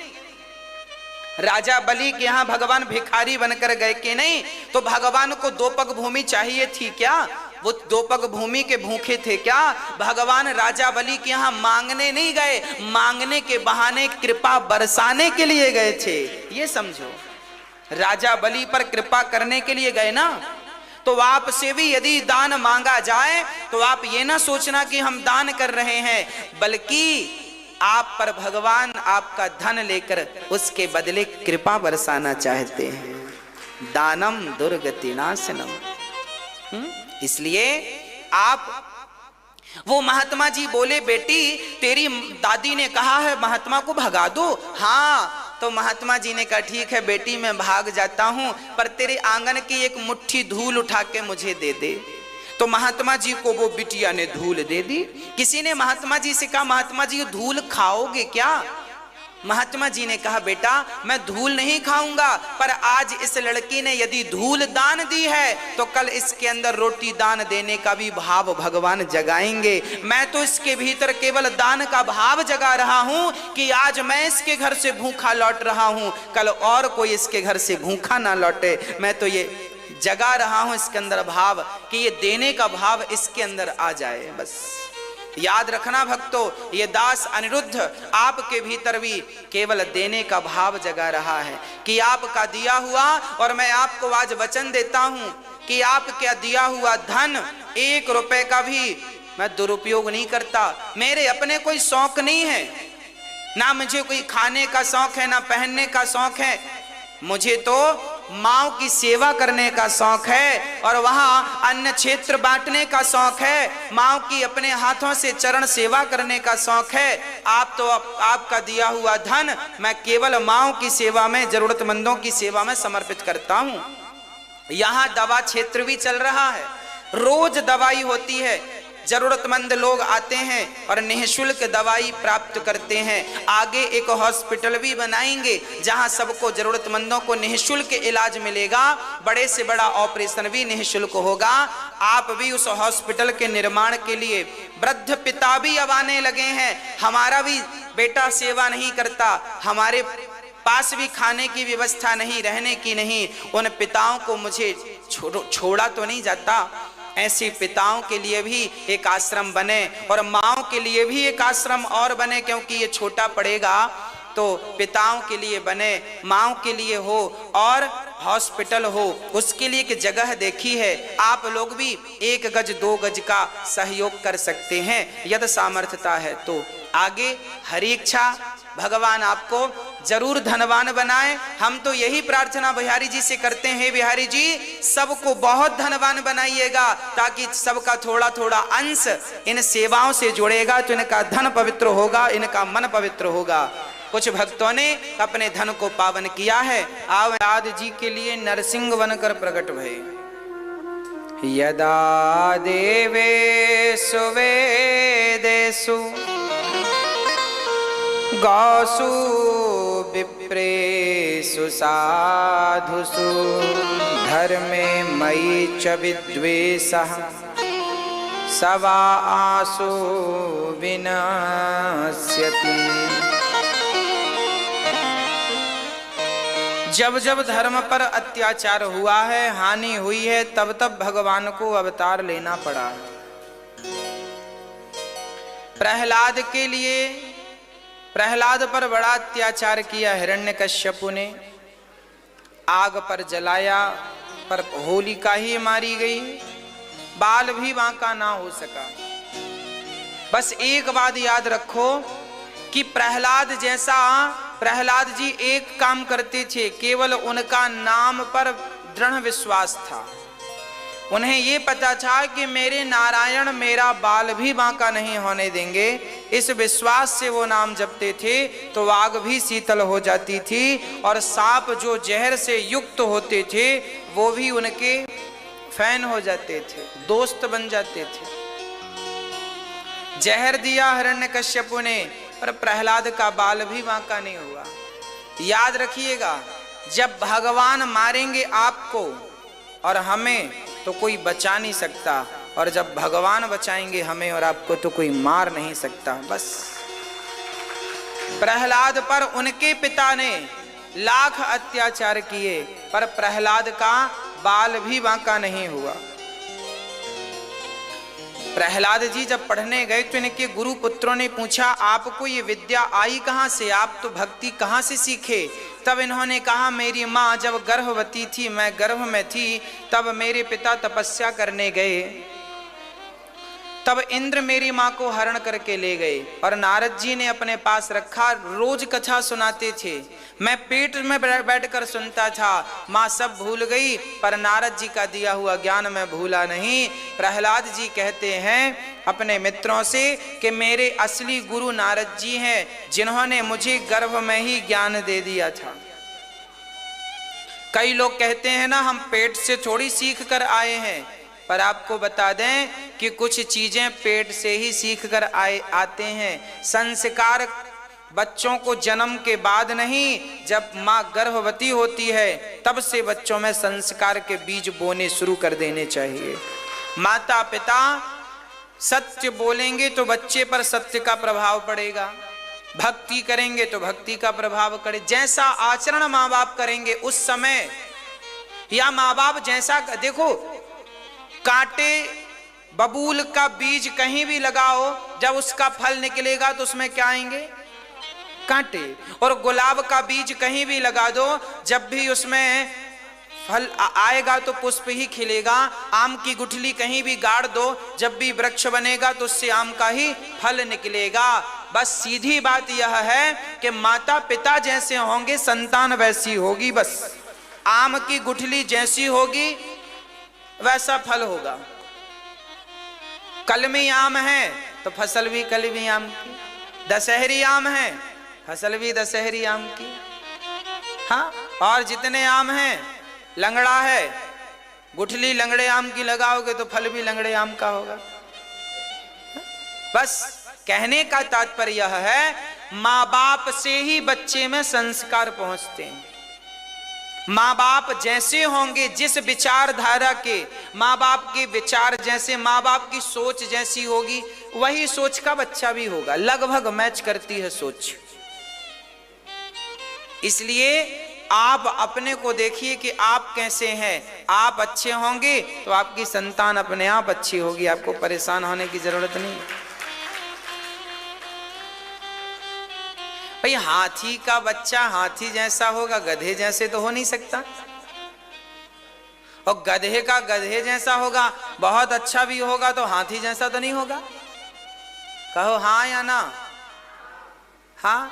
राजा बलि के यहां भगवान भिखारी बनकर गए कि नहीं? तो भगवान को 2 पग भूमि चाहिए थी क्या? वो 2 पग भूमि के भूखे थे क्या? भगवान राजा बलि के यहां मांगने नहीं गए, मांगने के बहाने कृपा बरसाने के लिए गए थे। ये समझो, राजा बलि पर कृपा करने के लिए गए ना। तो आपसे भी यदि दान मांगा जाए तो आप ये ना सोचना कि हम दान कर रहे हैं, बल्कि आप पर भगवान आपका धन लेकर उसके बदले कृपा बरसाना चाहते हैं। दानम दुर्गति नाशनम। इसलिए आप, वो महात्मा जी बोले बेटी तेरी दादी ने कहा है महात्मा को भगा दो। हाँ, तो महात्मा जी ने कहा ठीक है बेटी मैं भाग जाता हूं, पर तेरे आंगन की एक मुट्ठी धूल उठा के मुझे दे दे। तो महात्मा जी को वो बिटिया ने धूल दे दी। किसी ने महात्मा जी से कहा महात्मा जी धूल खाओगे क्या? महात्मा जी ने कहा बेटा मैं धूल नहीं खाऊंगा, पर आज इस लड़की ने यदि धूल दान दी है तो कल इसके अंदर रोटी दान देने का भी भाव भगवान जगाएंगे। मैं तो इसके भीतर केवल दान का भाव जगा रहा हूं कि आज मैं इसके घर से भूखा लौट रहा हूं, कल और कोई इसके घर से भूखा ना लौटे। मैं तो ये जगा रहा हूं इसके अंदर भाव कि ये देने का भाव इसके अंदर आ जाए। बस याद रखना भक्तों, ये दास अनिरुद्ध आपके भीतर भी केवल देने का भाव जगा रहा है कि आपका दिया हुआ, और मैं आपको आज वचन देता हूं कि आपका दिया हुआ धन 1 रुपए का भी मैं दुरुपयोग नहीं करता। मेरे अपने कोई शौक नहीं है, ना मुझे कोई खाने का शौक है, ना पहनने का शौक है। मुझे तो माओ की सेवा करने का शौक है और वहां अन्न क्षेत्र बांटने का शौक है, माओ की अपने हाथों से चरण सेवा करने का शौक है। आप तो आपका दिया हुआ धन मैं केवल माओ की सेवा में, जरूरतमंदों की सेवा में समर्पित करता हूं। यहां दवा क्षेत्र भी चल रहा है, रोज दवाई होती है। जरूरतमंद लोग आते हैं और निःशुल्क दवाई प्राप्त करते हैं। आगे एक हॉस्पिटल भी बनाएंगे जहां सबको, जरूरतमंदों को निःशुल्क इलाज मिलेगा, बड़े से बड़ा ऑपरेशन भी निःशुल्क होगा। आप भी उस हॉस्पिटल के निर्माण के लिए, वृद्ध पिता भी अब आने लगे हैं, हमारा भी बेटा सेवा नहीं करता, हमारे पास भी खाने की व्यवस्था नहीं, रहने की नहीं, उन पिताओं को मुझे छोड़ा तो नहीं जाता। ऐसे पिताओं के लिए भी एक आश्रम बने और माँओं के लिए भी एक आश्रम और बने, क्योंकि ये छोटा पड़ेगा तो पिताओं के लिए बने, माँओं के लिए हो और हॉस्पिटल हो। उसके लिए एक जगह देखी है, आप लोग भी 1 गज 2 गज का सहयोग कर सकते हैं यदि सामर्थ्यता है तो। आगे हरी इच्छा, भगवान आपको जरूर धनवान बनाए। हम तो यही प्रार्थना बिहारी जी से करते हैं, बिहारी जी सबको बहुत धनवान बनाइएगा, ताकि सबका थोड़ा थोड़ा अंश इन सेवाओं से जुड़ेगा तो इनका धन पवित्र होगा, इनका मन पवित्र होगा। कुछ भक्तों ने अपने धन को पावन किया है। आवनाद जी के लिए नरसिंह बनकर प्रकट भये। यदा देवेषु वेदेषु गौसु विप्रेषु साधुषु धर्मे मयि च विद्वेषः सवा आसु विनश्यति। जब जब धर्म पर अत्याचार हुआ है, हानि हुई है, तब तब भगवान को अवतार लेना पड़ा है। प्रहलाद के लिए, प्रहलाद पर बड़ा अत्याचार किया हिरण्यकश्यपु ने, आग पर जलाया पर होलिका ही मारी गई, बाल भी बांका ना हो सका। बस एक बात याद रखो कि प्रहलाद जैसा, प्रहलाद जी एक काम करते थे, केवल उनका नाम पर दृढ़ विश्वास था। उन्हें ये पता था कि मेरे नारायण मेरा बाल भी बांका नहीं होने देंगे। इस विश्वास से वो नाम जपते थे तो आग भी शीतल हो जाती थी और सांप जो जहर से युक्त होते थे वो भी उनके फैन हो जाते थे, दोस्त बन जाते थे। जहर दिया हिरण्यकश्यपु ने पर प्रहलाद का बाल भी बांका नहीं हुआ। याद रखिएगा, जब भगवान मारेंगे आपको और हमें तो कोई बचा नहीं सकता, और जब भगवान बचाएंगे हमें और आपको तो कोई मार नहीं सकता। बस प्रहलाद पर उनके पिता ने लाख अत्याचार किए पर प्रहलाद का बाल भी बांका नहीं हुआ। प्रहलाद जी जब पढ़ने गए तो इनके गुरु पुत्रों ने पूछा, आपको ये विद्या आई कहाँ से, आप तो भक्ति कहाँ से सीखे? तब इन्होंने कहा, मेरी माँ जब गर्भवती थी, मैं गर्भ में थी, तब मेरे पिता तपस्या करने गए, तब इंद्र मेरी माँ को हरण करके ले गए और नारद जी ने अपने पास रखा, रोज कथा सुनाते थे, मैं पेट में बैठकर सुनता था। माँ सब भूल गई पर नारद जी का दिया हुआ ज्ञान मैं भूला नहीं। प्रहलाद जी कहते हैं अपने मित्रों से कि मेरे असली गुरु नारद जी हैं, जिन्होंने मुझे गर्भ में ही ज्ञान दे दिया था। कई लोग कहते हैं ना, हम पेट से थोड़ी सीख कर आए हैं, पर आपको बता दें कि कुछ चीजें पेट से ही सीख कर आते हैं। संस्कार बच्चों को जन्म के बाद नहीं, जब माँ गर्भवती होती है तब से बच्चों में संस्कार के बीज बोने शुरू कर देने चाहिए। माता पिता सत्य बोलेंगे तो बच्चे पर सत्य का प्रभाव पड़ेगा, भक्ति करेंगे तो भक्ति का प्रभाव पड़े। जैसा आचरण माँ बाप करेंगे उस समय, या माँ बाप जैसा, देखो कांटे बबूल का बीज कहीं भी लगाओ, जब उसका फल निकलेगा तो उसमें क्या आएंगे? कांटे। और गुलाब का बीज कहीं भी लगा दो, जब भी उसमें फल आएगा तो पुष्प ही खिलेगा। आम की गुठली कहीं भी गाड़ दो, जब भी वृक्ष बनेगा तो उससे आम का ही फल निकलेगा। बस सीधी बात यह है कि माता पिता जैसे होंगे संतान वैसी होगी। बस आम की गुठली जैसी होगी वैसा फल होगा। कलमी आम है तो फसल भी कलमी आम की, दशहरी आम है फसल भी दशहरी आम की। हाँ, और जितने आम हैं, लंगड़ा है, गुठली लंगड़े आम की लगाओगे तो फल भी लंगड़े आम का होगा। बस कहने का तात्पर्य यह है, माँ बाप से ही बच्चे में संस्कार पहुंचते हैं। माँ बाप जैसे होंगे, जिस विचारधारा के, माँ बाप के विचार जैसे, माँ बाप की सोच जैसी होगी, वही सोच का बच्चा भी होगा। लगभग मैच करती है सोच। इसलिए आप अपने को देखिए कि आप कैसे हैं। आप अच्छे होंगे तो आपकी संतान अपने आप अच्छी होगी, आपको परेशान होने की जरूरत नहीं। भाई हाथी का बच्चा हाथी जैसा होगा, गधे जैसे तो हो नहीं सकता। और गधे का गधे जैसा होगा, बहुत अच्छा भी होगा तो हाथी जैसा तो नहीं होगा। कहो हाँ या ना? हाँ।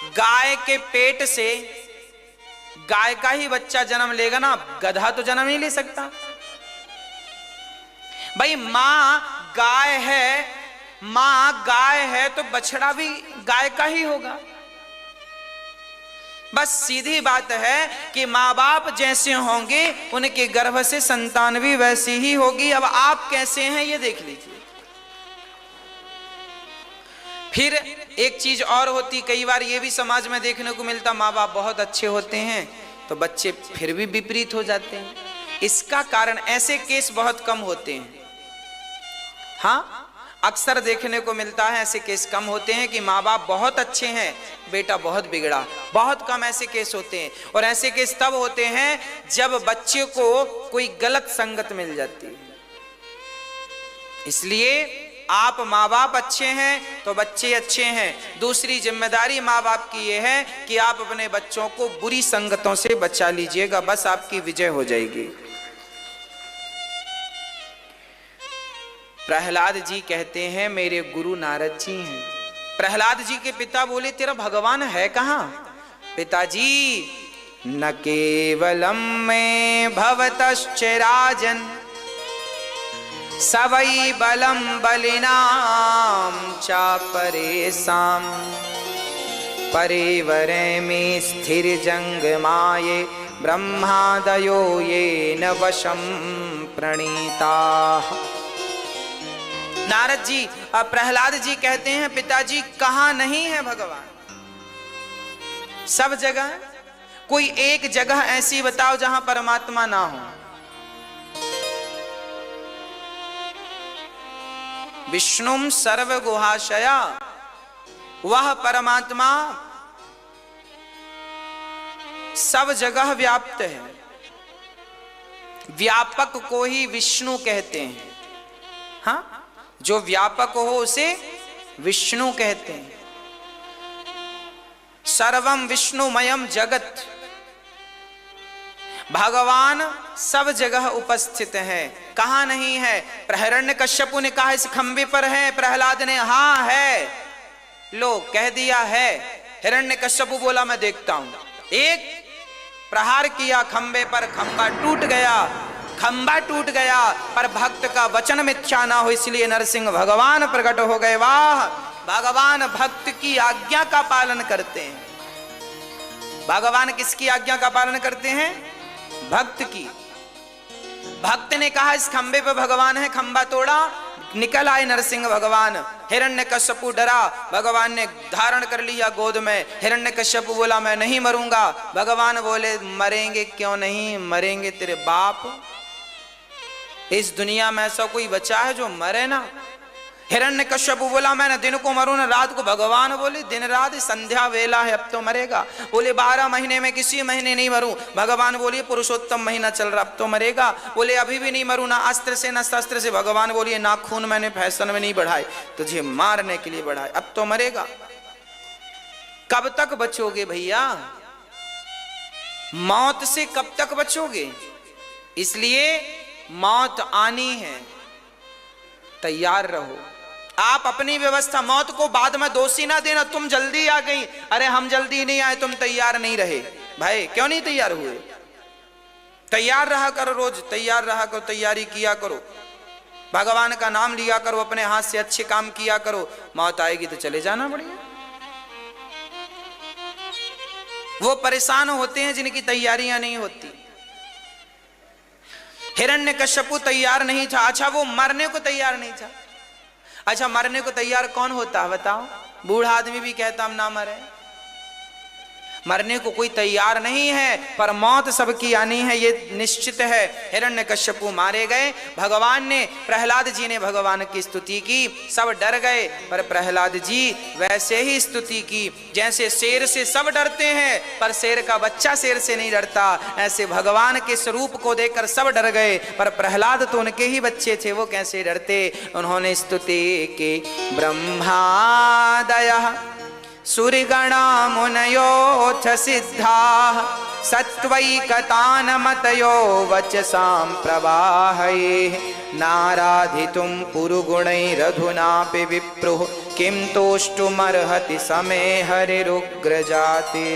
गाय के पेट से गाय का ही बच्चा जन्म लेगा ना, गधा तो जन्म नहीं ले सकता। भाई मां गाय है तो बछड़ा भी गाय का ही होगा। बस सीधी बात है कि माँ बाप जैसे होंगे उनके गर्भ से संतान भी वैसी ही होगी। अब आप कैसे हैं ये देख लीजिए। फिर एक चीज और होती, कई बार ये भी समाज में देखने को मिलता, माँ बाप बहुत अच्छे होते हैं तो बच्चे फिर भी विपरीत हो जाते हैं। इसका कारण, ऐसे केस बहुत कम होते हैं। हाँ, अक्सर देखने को मिलता है, ऐसे केस कम होते हैं कि माँ बाप बहुत अच्छे हैं, बेटा बहुत बिगड़ा। बहुत कम ऐसे केस होते हैं। और ऐसे केस तब होते हैं जब बच्चे को कोई गलत संगत मिल जाती है। इसलिए आप माँ बाप अच्छे हैं तो बच्चे अच्छे हैं। दूसरी जिम्मेदारी माँ बाप की यह है कि आप अपने बच्चों को बुरी संगतों से बचा लीजिएगा, बस आपकी विजय हो जाएगी। प्रहलाद जी कहते हैं, मेरे गुरु नारद जी हैं। प्रहलाद जी के पिता बोले, तेरा भगवान है कहां? पिताजी, न केवलम में भवतश्च राजन, सवै बलम बलिनाम चापरेसाम, परिवरे में स्थिर जंगमाये, ब्रह्मादयो ये न वशम प्रणीता। नारद जी, प्रहलाद जी कहते हैं, पिताजी कहां नहीं है भगवान? सब जगह। कोई एक जगह ऐसी बताओ जहां परमात्मा ना हो। विष्णुम सर्वगुहाशया, वह परमात्मा सब जगह व्याप्त है। व्यापक को ही विष्णु कहते हैं। हाँ, जो व्यापक हो उसे विष्णु कहते हैं। सर्वम विष्णुमयम जगत, भगवान सब जगह उपस्थित है। कहां नहीं है? हिरण्यकश्यपु ने कहा इस खंबे पर है, प्रहलाद ने हाँ है, लो कह दिया है। हिरण्यकश्यपु बोला मैं देखता हूं। एक प्रहार किया खंबे पर, खंबा टूट गया। खंबा टूट गया पर भक्त का वचन मिथ्या ना हो, इसलिए नरसिंह भगवान प्रकट हो गए। वाह, भगवान भक्त की आज्ञा का पालन करते हैं। भगवान किसकी आज्ञा का पालन करते हैं? भक्त की। भक्त ने कहा इस खंबे पे भगवान है, खंबा तोड़ा, निकल आए नरसिंह भगवान। हिरण्यकश्यपु डरा, भगवान ने धारण कर लिया गोद में। हिरण्यकश्यपु बोला मैं नहीं मरूंगा। भगवान बोले मरेंगे क्यों नहीं, मरेंगे तेरे बाप। इस दुनिया में ऐसा कोई बचा है जो मरे ना? हिरण्यकश्यपु बोला मैं न दिन को मरूं न रात को। भगवान बोले दिन रात संध्या वेला है, अब तो मरेगा। बोले 12 महीने में किसी महीने नहीं मरूं। भगवान बोलिए पुरुषोत्तम महीना चल रहा, अब तो मरेगा। बोले अभी भी नहीं मरूं, ना अस्त्र से ना शस्त्र से। भगवान बोलिए नाखून मैंने फैशन में नहीं बढ़ाए, तुझे मारने के लिए बढ़ाए, अब तो मरेगा। कब तक बचोगे भैया? मौत से कब तक बचोगे? इसलिए मौत आनी है, तैयार रहो। आप अपनी व्यवस्था, मौत को बाद में दोषी ना देना, तुम जल्दी आ गई, अरे हम जल्दी नहीं आए, तुम तैयार नहीं रहे। भाई क्यों नहीं तैयार हुए? तैयार रहा करो, रोज तैयार रहा करो, तैयारी किया करो, भगवान का नाम लिया करो, अपने हाथ से अच्छे काम किया करो। मौत आएगी तो चले जाना बढ़िया। वो परेशान होते हैं जिनकी तैयारियां नहीं होती। हिरण्यकश्यपु तैयार नहीं था। अच्छा, वो मरने को तैयार नहीं था। अच्छा, मरने को तैयार कौन होता है बताओ? बूढ़ा आदमी भी कहता हम ना मरे। मरने को कोई तैयार नहीं है, पर मौत सबकी आनी है, ये निश्चित है। हिरण्यकश्यपु मारे गए, भगवान ने, प्रहलाद जी ने भगवान की स्तुति की, सब डर गए, पर प्रहलाद जी वैसे ही स्तुति की जैसे शेर से सब डरते हैं, पर शेर का बच्चा शेर से नहीं डरता। ऐसे भगवान के स्वरूप को देखकर सब डर गए, पर प्रहलाद तो उनके ही बच्चे थे, वो कैसे डरते। उन्होंने स्तुति की, ब्रह्मादयः सूर्यगणा मुनयोऽथ सिद्धाः सत्त्वैकतानमतयो वचसां प्रवाहैः नाराधितुं पुरुगुणैरधुनापि विप्रुः किं तोष्टुमर्हति समे हरिरुग्रजाते।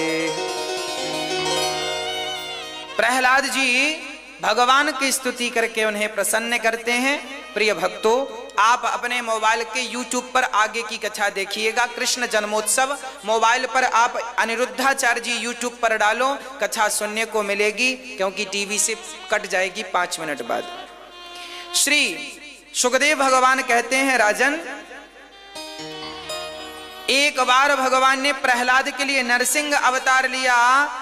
प्रहलाद जी भगवान की स्तुति करके उन्हें प्रसन्न करते हैं। प्रिय भक्तों, आप अपने मोबाइल के YouTube पर आगे की कथा देखिएगा, कृष्ण जन्मोत्सव। मोबाइल पर आप अनिरुद्धाचार्य जी YouTube पर डालो, कथा सुनने को मिलेगी, क्योंकि टीवी से कट जाएगी 5 मिनट बाद। श्री सुखदेव भगवान कहते हैं, राजन, एक बार भगवान ने प्रहलाद के लिए नरसिंह अवतार लिया,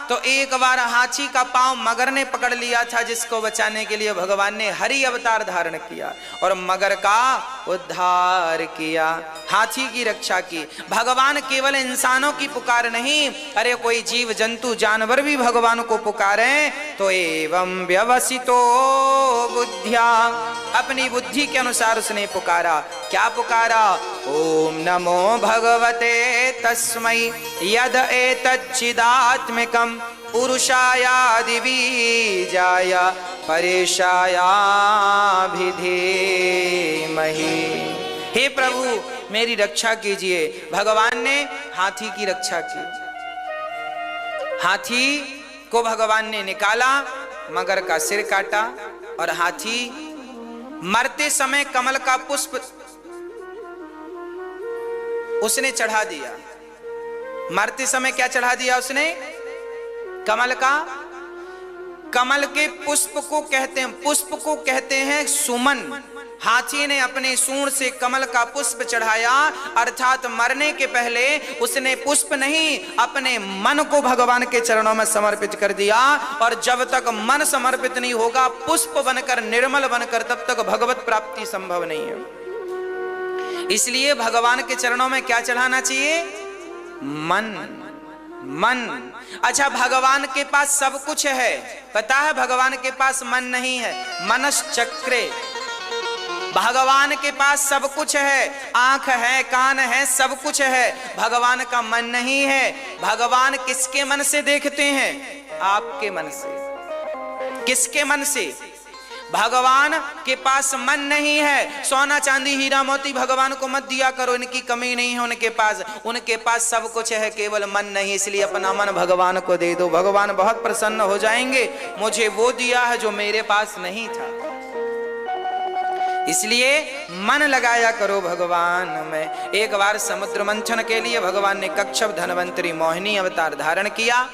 तो एक बार हाथी का पांव मगर ने पकड़ लिया था, जिसको बचाने के लिए भगवान ने हरि अवतार धारण किया और मगर का उद्धार किया, हाथी की रक्षा की। भगवान केवल इंसानों की पुकार नहीं, अरे कोई जीव जंतु जानवर भी भगवान को पुकारे तो एवं व्यवसितो बुद्धिया, अपनी बुद्धि के अनुसार उसने पुकारा। क्या पुकारा? ओम नमो भगवते तस्मै यद एतच्चिदात्मिकं पुरुषायादिबीजाय परेशायाभिधीमहि। हे प्रभु, मेरी रक्षा कीजिए। भगवान ने हाथी की रक्षा की। हाथी को भगवान ने निकाला, मगर का सिर काटा, और हाथी मरते समय कमल का पुष्प उसने चढ़ा दिया। मरते समय क्या चढ़ा दिया उसने? कमल का, कमल के पुष्प को कहते हैं, पुष्प को कहते हैं सुमन। हाथी ने अपने सूंड से कमल का पुष्प चढ़ाया, अर्थात मरने के पहले उसने पुष्प नहीं, अपने मन को भगवान के चरणों में समर्पित कर दिया। और जब तक मन समर्पित नहीं होगा, पुष्प बनकर, निर्मल बनकर, तब तक भगवत प्राप्ति संभव नहीं है। इसलिए भगवान के चरणों में क्या चढ़ाना चाहिए? मन। मन। अच्छा, भगवान के पास सब कुछ है, पता है भगवान के पास मन नहीं है। मनश्चक्रे, भगवान के पास सब कुछ है, आंख है, कान है, सब कुछ है, भगवान का मन नहीं है। भगवान किसके मन से देखते हैं? आपके मन से। किसके मन से? भगवान के पास मन नहीं है। सोना चांदी हीरा मोती भगवान को मत दिया करो, इनकी कमी नहीं है उनके पास। उनके पास सब कुछ है, केवल मन नहीं। इसलिए अपना मन भगवान को दे दो, भगवान बहुत प्रसन्न हो जाएंगे। मुझे वो दिया है जो मेरे पास नहीं था, इसलिए मन लगाया करो भगवान में। एक बार समुद्र मंथन के लिए भगवान ने कच्छप, धनवंतरी, मोहिनी अवतार धारण किया।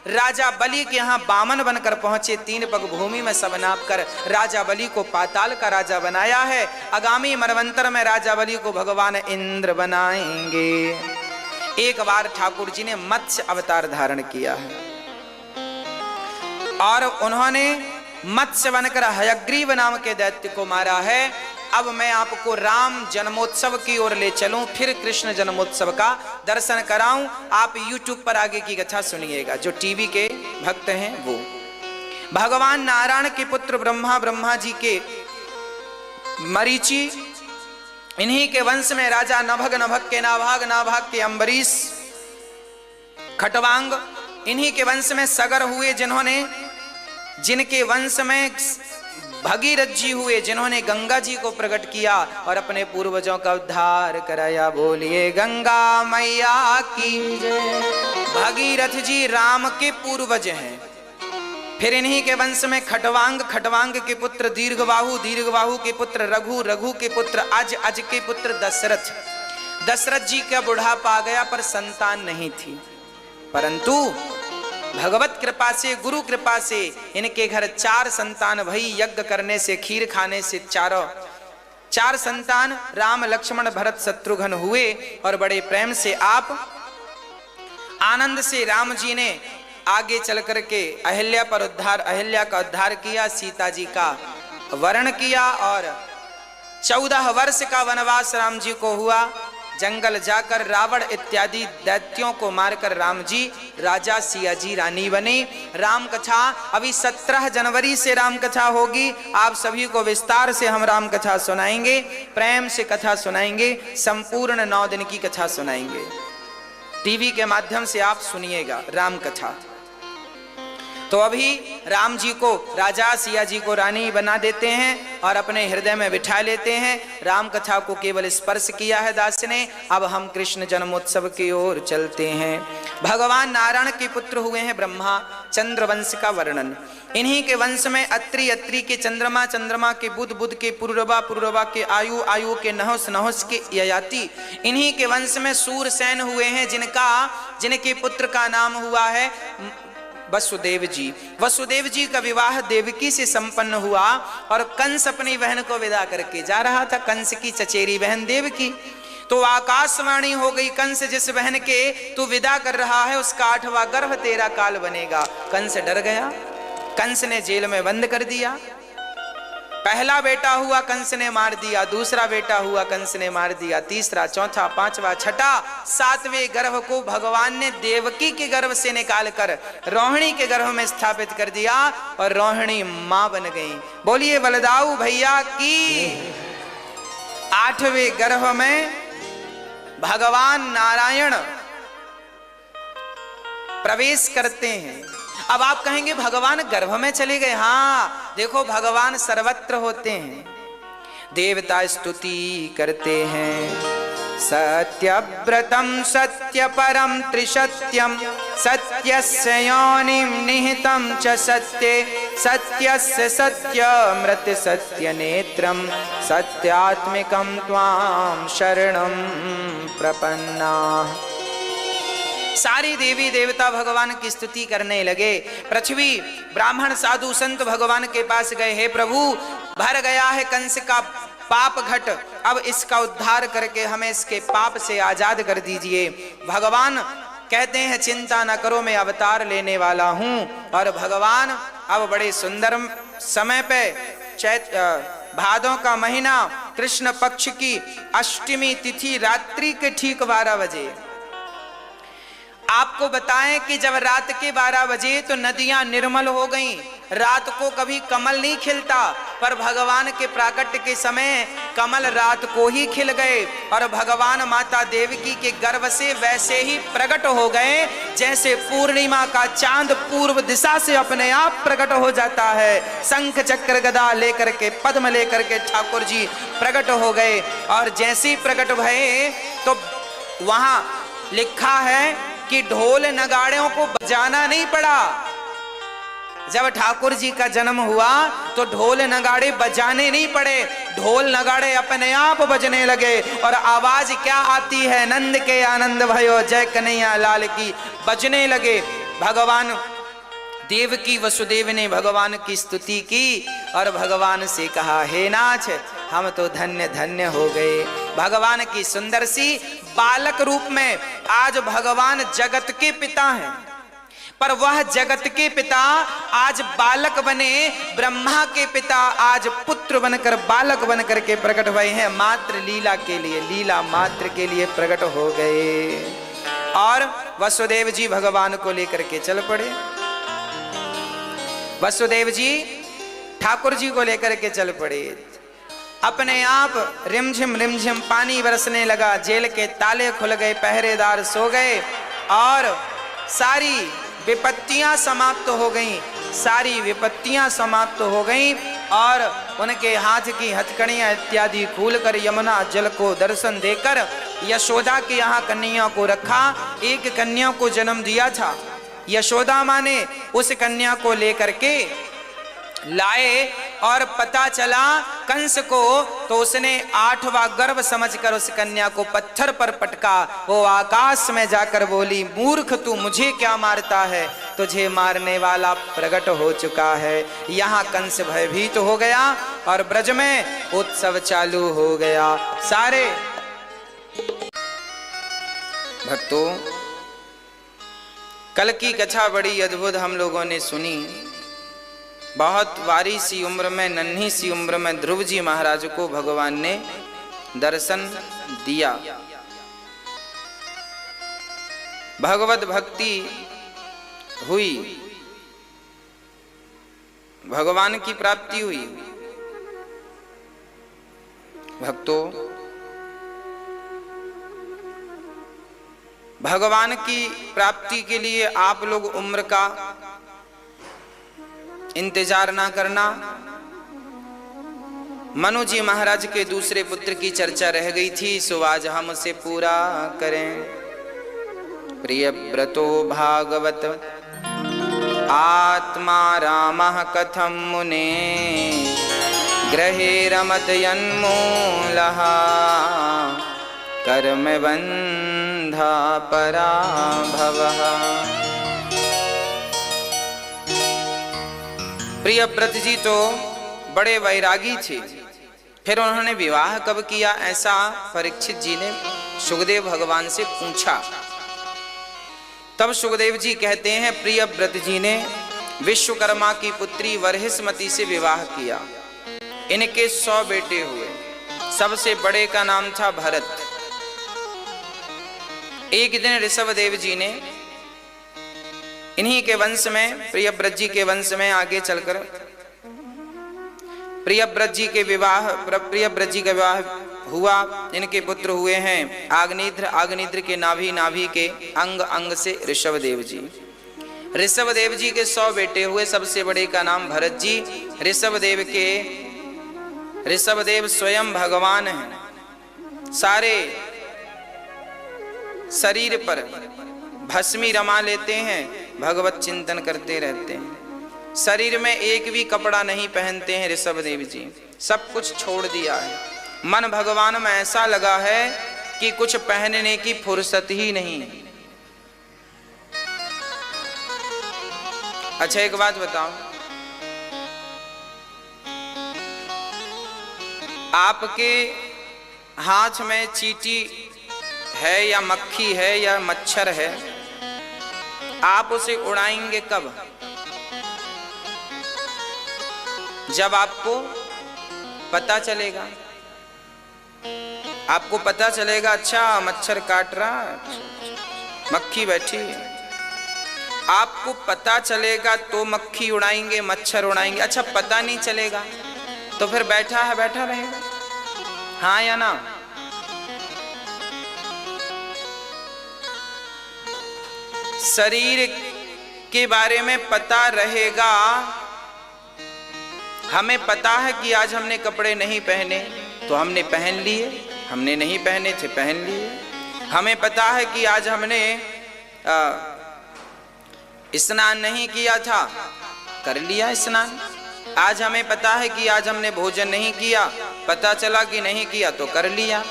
राजा बलि के यहाँ बामन बनकर पहुंचे, 3 पग भूमि में सब नाप कर राजा बलि को पाताल का राजा बनाया है। आगामी मनवंतर में राजा बलि को भगवान इंद्र बनाएंगे। एक बार ठाकुर जी ने मत्स्य अवतार धारण किया है और उन्होंने मत्स्य बनकर हयग्रीव नाम के दैत्य को मारा है। अब मैं आपको राम जन्मोत्सव की ओर ले चलूं, फिर कृष्ण जन्मोत्सव का दर्शन कराऊं। आप YouTube पर आगे की कथा सुनिएगा, जो टीवी के भक्त हैं वो। भगवान नारायण के पुत्र ब्रह्मा, ब्रह्मा जी के मरीचि, इन्हीं के वंश में राजा नभग, नभग के नाभाग, नाभाग के अम्बरीश, खटवांग, इन्हीं के वंश में सगर हुए, जिनके वंश में भगीरथ जी हुए, जिन्होंने गंगा जी को प्रकट किया और अपने पूर्वजों का उद्धार कराया। बोलिए गंगा मैया की जय। भगीरथ जी राम के पूर्वज हैं। फिर इन्हीं के वंश में खटवांग, खटवांग के पुत्र दीर्घबाहु, दीर्घबाहु के पुत्र रघु, रघु के पुत्र अज, अज के पुत्र दशरथ। दशरथ जी का बुढ़ापा आ गया पर संतान नहीं थी, परंतु भगवत कृपा से, गुरु कृपा से इनके घर 4 संतान भई। यज्ञ करने से, खीर खाने से चारों 4 संतान राम लक्ष्मण भरत शत्रुघ्न हुए और बड़े प्रेम से आप आनंद से राम जी ने आगे चल करके अहिल्या का उद्धार किया, सीता जी का वरण किया और 14 वर्ष का वनवास राम जी को हुआ। जंगल जाकर रावण इत्यादि दैत्यों को मारकर राम जी राजा, सिया जी रानी बने। राम कथा अभी 17 जनवरी से राम कथा होगी। आप सभी को विस्तार से हम राम कथा सुनाएंगे, प्रेम से कथा सुनाएंगे, संपूर्ण 9 दिन की कथा सुनाएंगे। टीवी के माध्यम से आप सुनिएगा राम कथा। तो अभी राम जी को राजा, सिया जी को रानी बना देते हैं और अपने हृदय में बिठा लेते हैं। राम कथा को केवल स्पर्श किया है दास ने। अब हम कृष्ण जन्मोत्सव की ओर चलते हैं। भगवान नारायण के पुत्र हुए हैं ब्रह्मा। चंद्रवंश का वर्णन। इन्हीं के वंश में अत्रि, अत्रि के चंद्रमा, चंद्रमा के बुध, बुध के पुरुरवा, पुरुरवा के आयु, आयु के नहुस, नहुस के ययाति। इन्हीं के वंश में सूरसेन हुए हैं, जिनके पुत्र का नाम हुआ है वसुदेव जी। वसुदेव जी का विवाह देवकी से संपन्न हुआ और कंस अपनी बहन को विदा करके जा रहा था। कंस की चचेरी बहन देवकी। तो आकाशवाणी हो गई, कंस जिस बहन के तू विदा कर रहा है उसका 8वां गर्भ तेरा काल बनेगा। कंस डर गया, कंस ने जेल में बंद कर दिया। पहला बेटा हुआ कंस ने मार दिया, दूसरा बेटा हुआ कंस ने मार दिया, तीसरा, चौथा, 5वां, 6ठा, 7वें गर्भ को भगवान ने देवकी के गर्भ से निकालकर रोहिणी के गर्भ में स्थापित कर दिया और रोहिणी मां बन गई। बोलिए बलदाऊ भैया की। 8वें गर्भ में भगवान नारायण प्रवेश करते हैं। अब आप कहेंगे भगवान गर्भ में चले गए। हाँ, देखो भगवान सर्वत्र होते हैं। देवता स्तुति करते हैं। सत्यव्रतम सत्य परम त्रिसत्यम सत्यस्य योनिम निहितम च सत्ये सत्यस्य सत्यमृत सत्य नेत्रम सत्यात्मिकम त्वाम शरणम प्रपन्ना। सारी देवी देवता भगवान की स्तुति करने लगे। पृथ्वी, ब्राह्मण, साधु, संत भगवान के पास गए। हे प्रभु, भर गया है कंस का पाप घट, अब इसका उद्धार करके हमें इसके पाप से आजाद कर दीजिए। भगवान कहते हैं चिंता न करो, मैं अवतार लेने वाला हूं। और भगवान अब बड़े सुंदर समय पे भादों का महीना, कृष्ण पक्ष की अष्टमी तिथि, रात्रि के ठीक 12 बजे। आपको बताएं कि जब रात के 12 बजे तो नदियां निर्मल हो गईं। रात को कभी कमल नहीं खिलता, पर भगवान के प्राकट्य के समय कमल रात को ही खिल गए और भगवान माता देवकी के गर्भ से वैसे ही प्रकट हो गए जैसे पूर्णिमा का चांद पूर्व दिशा से अपने आप प्रकट हो जाता है। शंख चक्र गदा लेकर के, पद्म लेकर के ठाकुर जी प्रकट हो गए। और जैसे ही प्रकट भये तो वहां लिखा है कि ढोल नगाड़ों को बजाना नहीं पड़ा। जब ठाकुर जी का जन्म हुआ तो ढोल नगाड़े बजाने नहीं पड़े, ढोल नगाड़े अपने आप बजने लगे। और आवाज क्या आती है, नंद के आनंद भयो जय कन्हैया लाल की, बजने लगे। भगवान देवकी वसुदेव ने भगवान की स्तुति की और भगवान से कहा, हे नाथ, हम तो धन्य धन्य हो गए। भगवान की सुंदर सी बालक रूप में आज भगवान जगत के पिता हैं, पर वह जगत के पिता आज बालक बने। ब्रह्मा के पिता आज पुत्र बनकर, बालक बनकर के प्रकट हुए हैं। मात्र लीला के लिए, लीला मात्र के लिए प्रकट हो गए। और वसुदेव जी भगवान को लेकर के चल पड़े। वसुदेव जी ठाकुर जी को लेकर के चल पड़े। अपने आप रिमझिम रिमझिम पानी बरसने लगा, जेल के ताले खुल गए, पहरेदार सो गए और सारी विपत्तियां समाप्त हो गईं। सारी विपत्तियां समाप्त हो गईं और उनके हाथ की हथकड़ियां इत्यादि खोलकर यमुना जल को दर्शन देकर यशोदा के यहाँ कन्या को रखा। एक कन्या को जन्म दिया था। यशोदा माँ ने उस कन्या को लेकर के लाए और पता चला कंस को, तो उसने 8वां गर्भ समझकर उस कन्या को पत्थर पर पटका। वो आकाश में जाकर बोली, मूर्ख तू मुझे क्या मारता है, तुझे मारने वाला प्रकट हो चुका है। यहाँ कंस भयभीत हो गया और ब्रज में उत्सव चालू हो गया। सारे भक्तों, कल की कथा बड़ी अद्भुत हम लोगों ने सुनी। बहुत वारी सी उम्र में, नन्ही सी उम्र में ध्रुव जी महाराज को भगवान ने दर्शन दिया। भगवत भक्ति हुई, भगवान की प्राप्ति हुई। भक्तों, भगवान की प्राप्ति के लिए आप लोग उम्र का इंतजार ना करना। मनु जी महाराज के दूसरे पुत्र की चर्चा रह गई थी, सो आज हम उसे पूरा करें। प्रिय व्रतो भागवत आत्मा रामः कथम मुने ग्रहे रमत यन्मूलः कर्म बंधा पराभवः। प्रियव्रत जी तो बड़े वैरागी थे, फिर उन्होंने विवाह कब किया, ऐसा परीक्षित जी ने सुखदेव भगवान से पूछा। तब सुखदेव जी कहते हैं, प्रियव्रत जी ने विश्वकर्मा की पुत्री वर्हिष्मती से विवाह किया। इनके 100 बेटे हुए। सबसे बड़े का नाम था भरत। एक दिन ऋषभदेव जी ने इन्हीं के वंश में, प्रियव्रत जी के वंश में आगे चलकर प्रियव्रत जी का विवाह हुआ। इनके पुत्र हुए हैं आग्नेत्र, आग्नेत्र के नाभि के अंग, अंग से ऋषभदेव जी। ऋषभदेव जी के 100 बेटे हुए। सबसे बड़े का नाम भरत जी। ऋषभदेव स्वयं भगवान हैं। सारे शरीर पर भस्मी रमा लेते हैं, भगवत चिंतन करते रहते हैं। शरीर में एक भी कपड़ा नहीं पहनते हैं ऋषभदेव जी, सब कुछ छोड़ दिया है। मन भगवान में ऐसा लगा है कि कुछ पहनने की फुर्सत ही नहीं। अच्छा एक बात बताओ, आपके हाथ में चींटी है या मक्खी है या मच्छर है, आप उसे उड़ाएंगे कब? जब आपको पता चलेगा। आपको पता चलेगा, अच्छा मच्छर काट रहा, मक्खी बैठी है। आपको पता चलेगा तो मक्खी उड़ाएंगे, मच्छर उड़ाएंगे। अच्छा पता नहीं चलेगा तो फिर बैठा है बैठा रहेगा, हाँ या ना? शरीर के बारे में पता रहेगा। हमें पता है कि आज हमने कपड़े नहीं पहने तो हमने पहन लिए, हमने नहीं पहने थे पहन लिए। हमें पता है कि आज हमने स्नान नहीं किया था, कर लिया स्नान। आज हमें पता है कि आज हमने भोजन नहीं किया, पता चला कि नहीं किया तो कर लिया।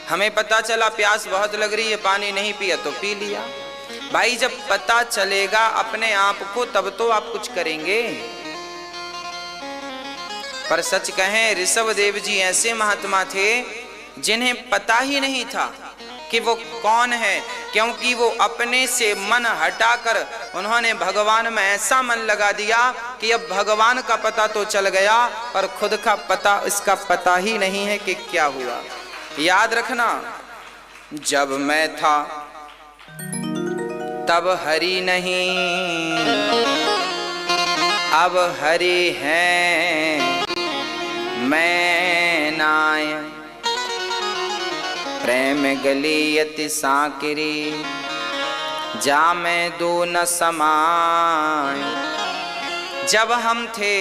हमें पता चला प्यास बहुत लग रही है, पानी नहीं पिया तो पी लिया। भाई जब पता चलेगा अपने आप को तब तो आप कुछ करेंगे। पर सच कहें, ऋषभदेव जी ऐसे महात्मा थे जिन्हें पता ही नहीं था कि वो कौन है, क्योंकि वो अपने से मन हटाकर उन्होंने भगवान में ऐसा मन लगा दिया कि अब भगवान का पता तो चल गया पर खुद का पता, इसका पता ही नहीं है कि क्या हुआ। याद रखना, जब मैं था तब हरि नहीं, अब हरि हैं मैं नाय। प्रेम गलियति साकिरी जा मैं दो न समाय। जब हम थे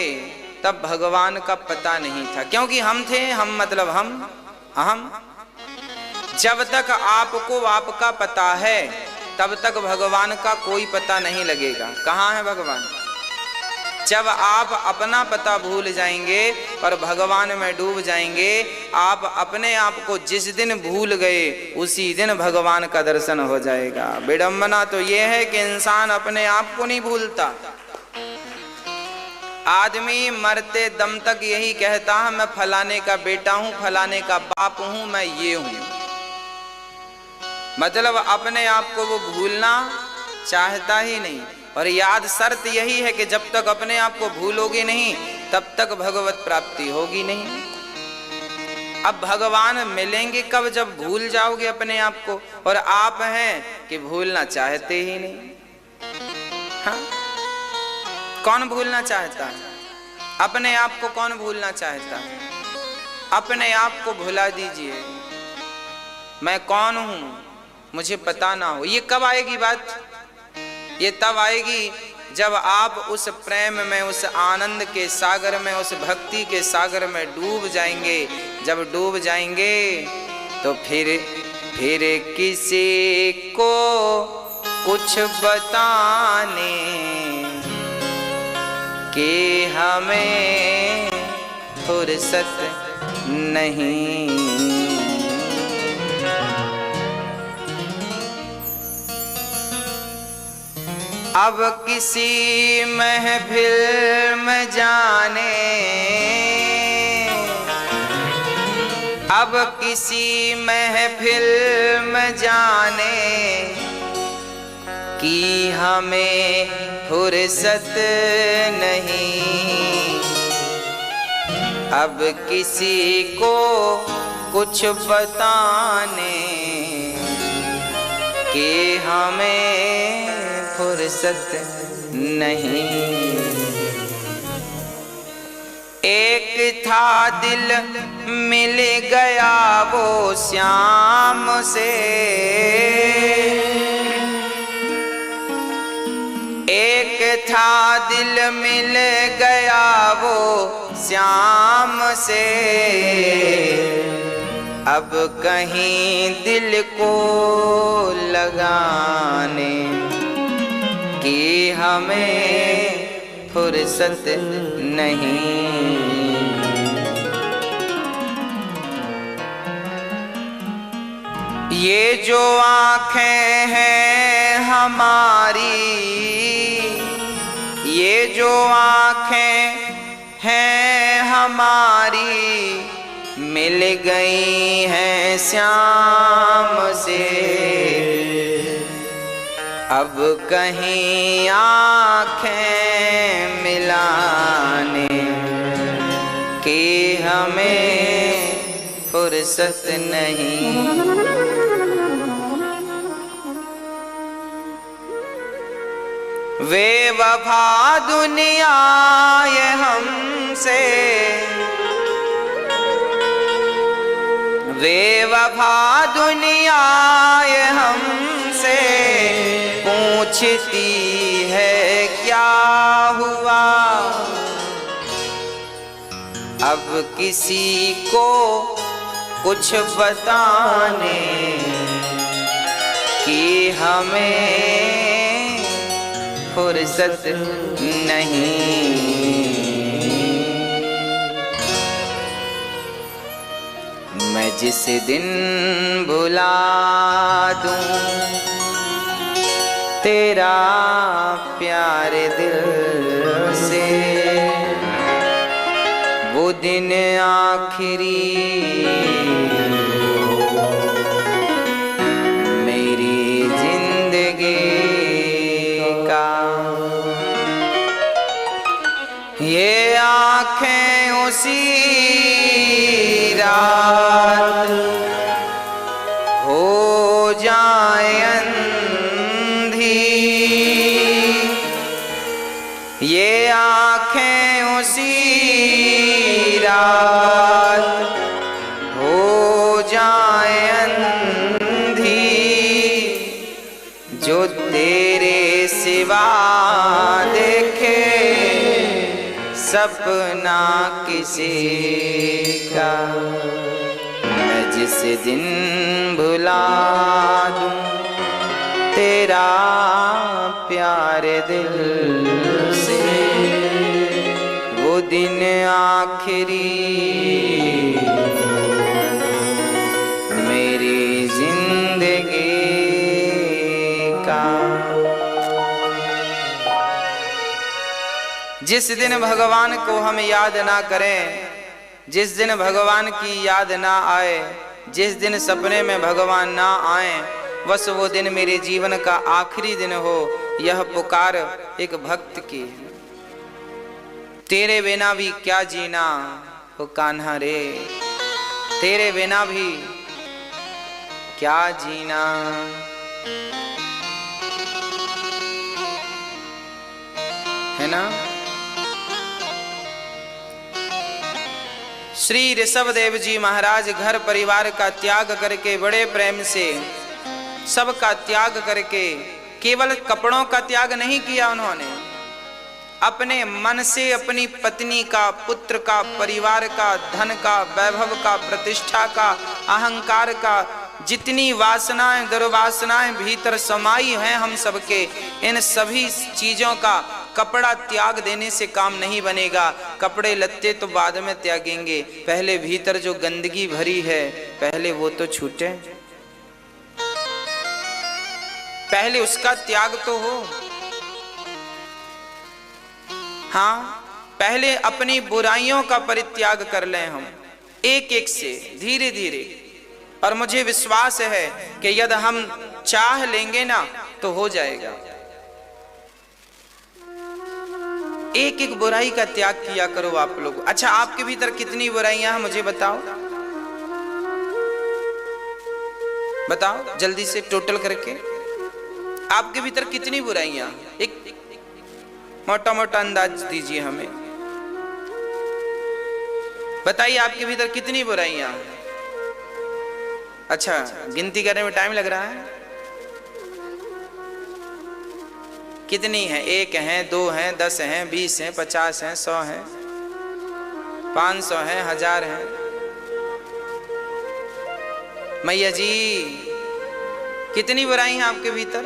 तब भगवान का पता नहीं था, क्योंकि हम थे, हम मतलब हम। जब तक आपको आपका पता है तब तक भगवान का कोई पता नहीं लगेगा। कहाँ है भगवान? जब आप अपना पता भूल जाएंगे और भगवान में डूब जाएंगे, आप अपने आप को जिस दिन भूल गए उसी दिन भगवान का दर्शन हो जाएगा। विडंबना तो यह है कि इंसान अपने आप को नहीं भूलता। आदमी मरते दम तक यही कहता है मैं फलाने का बेटा हूं, फलाने का बाप हूं, मैं ये हूं। मतलब अपने आप को वो भूलना चाहता ही नहीं। और याद शर्त यही है कि जब तक अपने आप को भूलोगे नहीं तब तक भगवत प्राप्ति होगी नहीं। अब भगवान मिलेंगे कब, जब भूल जाओगे अपने आप को। और आप हैं कि भूलना चाहते ही नहीं। हाँ? कौन भूलना चाहता है? अपने आप को कौन भूलना चाहता है? अपने आप को भुला दीजिए। मैं कौन हूं मुझे पता ना हो। ये कब आएगी बात? ये तब आएगी जब आप उस प्रेम में, उस आनंद के सागर में, उस भक्ति के सागर में डूब जाएंगे। जब डूब जाएंगे तो फिर किसी को कुछ बताने कि हमें फुर्सत नहीं। अब किसी महफिल में जाने, अब किसी महफिल में जाने कि हमें फुर्सत नहीं। अब किसी को कुछ बताने कि हमें फुर्सत नहीं। एक था दिल मिल गया वो श्याम से, एक था दिल मिल गया वो श्याम से। अब कहीं दिल को लगाने कि हमें फुर्सत नहीं। ये जो आँखें हैं हमारी, ये जो आँखें हैं हमारी, मिल गई हैं श्याम से। अब कहीं आँखें मिलाने की हमें फुर्सत नहीं। वे वफा दुनिया ये हमसे, वे वफा दुनिया ये हमसे पूछती है क्या हुआ। अब किसी को कुछ बताने कि हमें फुर्सत नहीं। मैं जिस दिन भुला दूं तेरा प्यार दिल से, वो दिन आखिरी मेरी जिंदगी का। ये आँखें उसी रात हो जाए अंधी, ये आँखें उसी रात हो जाए अंधी, जो तेरे सिवा देखे सपना किसी का। मैं जिस दिन भुला दूं तेरा प्यार दिल से, वो दिन आखिरी मेरी जिंदगी का। जिस दिन भगवान को हम याद ना करें, जिस दिन भगवान की याद ना आए, जिस दिन सपने में भगवान ना आए, बस वो दिन मेरे जीवन का आखिरी दिन हो। यह पुकार एक भक्त की है। तेरे बिना भी क्या जीना हो कान्हा रे, तेरे बिना भी क्या जीना। है ना। श्री ऋषभ देव जी महाराज घर परिवार का त्याग करके, बड़े प्रेम से सबका त्याग करके, केवल कपड़ों का त्याग नहीं किया उन्होंने, अपने मन से अपनी पत्नी का, पुत्र का, परिवार का, धन का, वैभव का, प्रतिष्ठा का, अहंकार का, जितनी वासनाएं दुर्वासनाएं भीतर समाई हैं हम सबके, इन सभी चीजों का कपड़ा त्याग देने से काम नहीं बनेगा। कपड़े लत्ते तो बाद में त्यागेंगे, पहले भीतर जो गंदगी भरी है पहले वो तो छूटे, पहले उसका त्याग तो हो। हाँ, पहले अपनी बुराइयों का परित्याग कर लें हम, एक एक से धीरे धीरे। और मुझे विश्वास है कि यदि हम चाह लेंगे ना तो हो जाएगा। एक एक बुराई का त्याग किया करो आप लोग। अच्छा, आपके भीतर कितनी बुराइयां हैं मुझे बताओ, बताओ जल्दी से टोटल करके। आपके भीतर कितनी बुराइयां, एक मोटा मोटा अंदाज दीजिए हमें, बताइए आपके भीतर कितनी बुराइयां हैं। अच्छा, गिनती करने में टाइम लग रहा है। कितनी है? 1 है, 2 है, 10 है, 20 है, 50 है, 100 है, 500 है, 1000 है। मैया जी कितनी बुराई है आपके भीतर?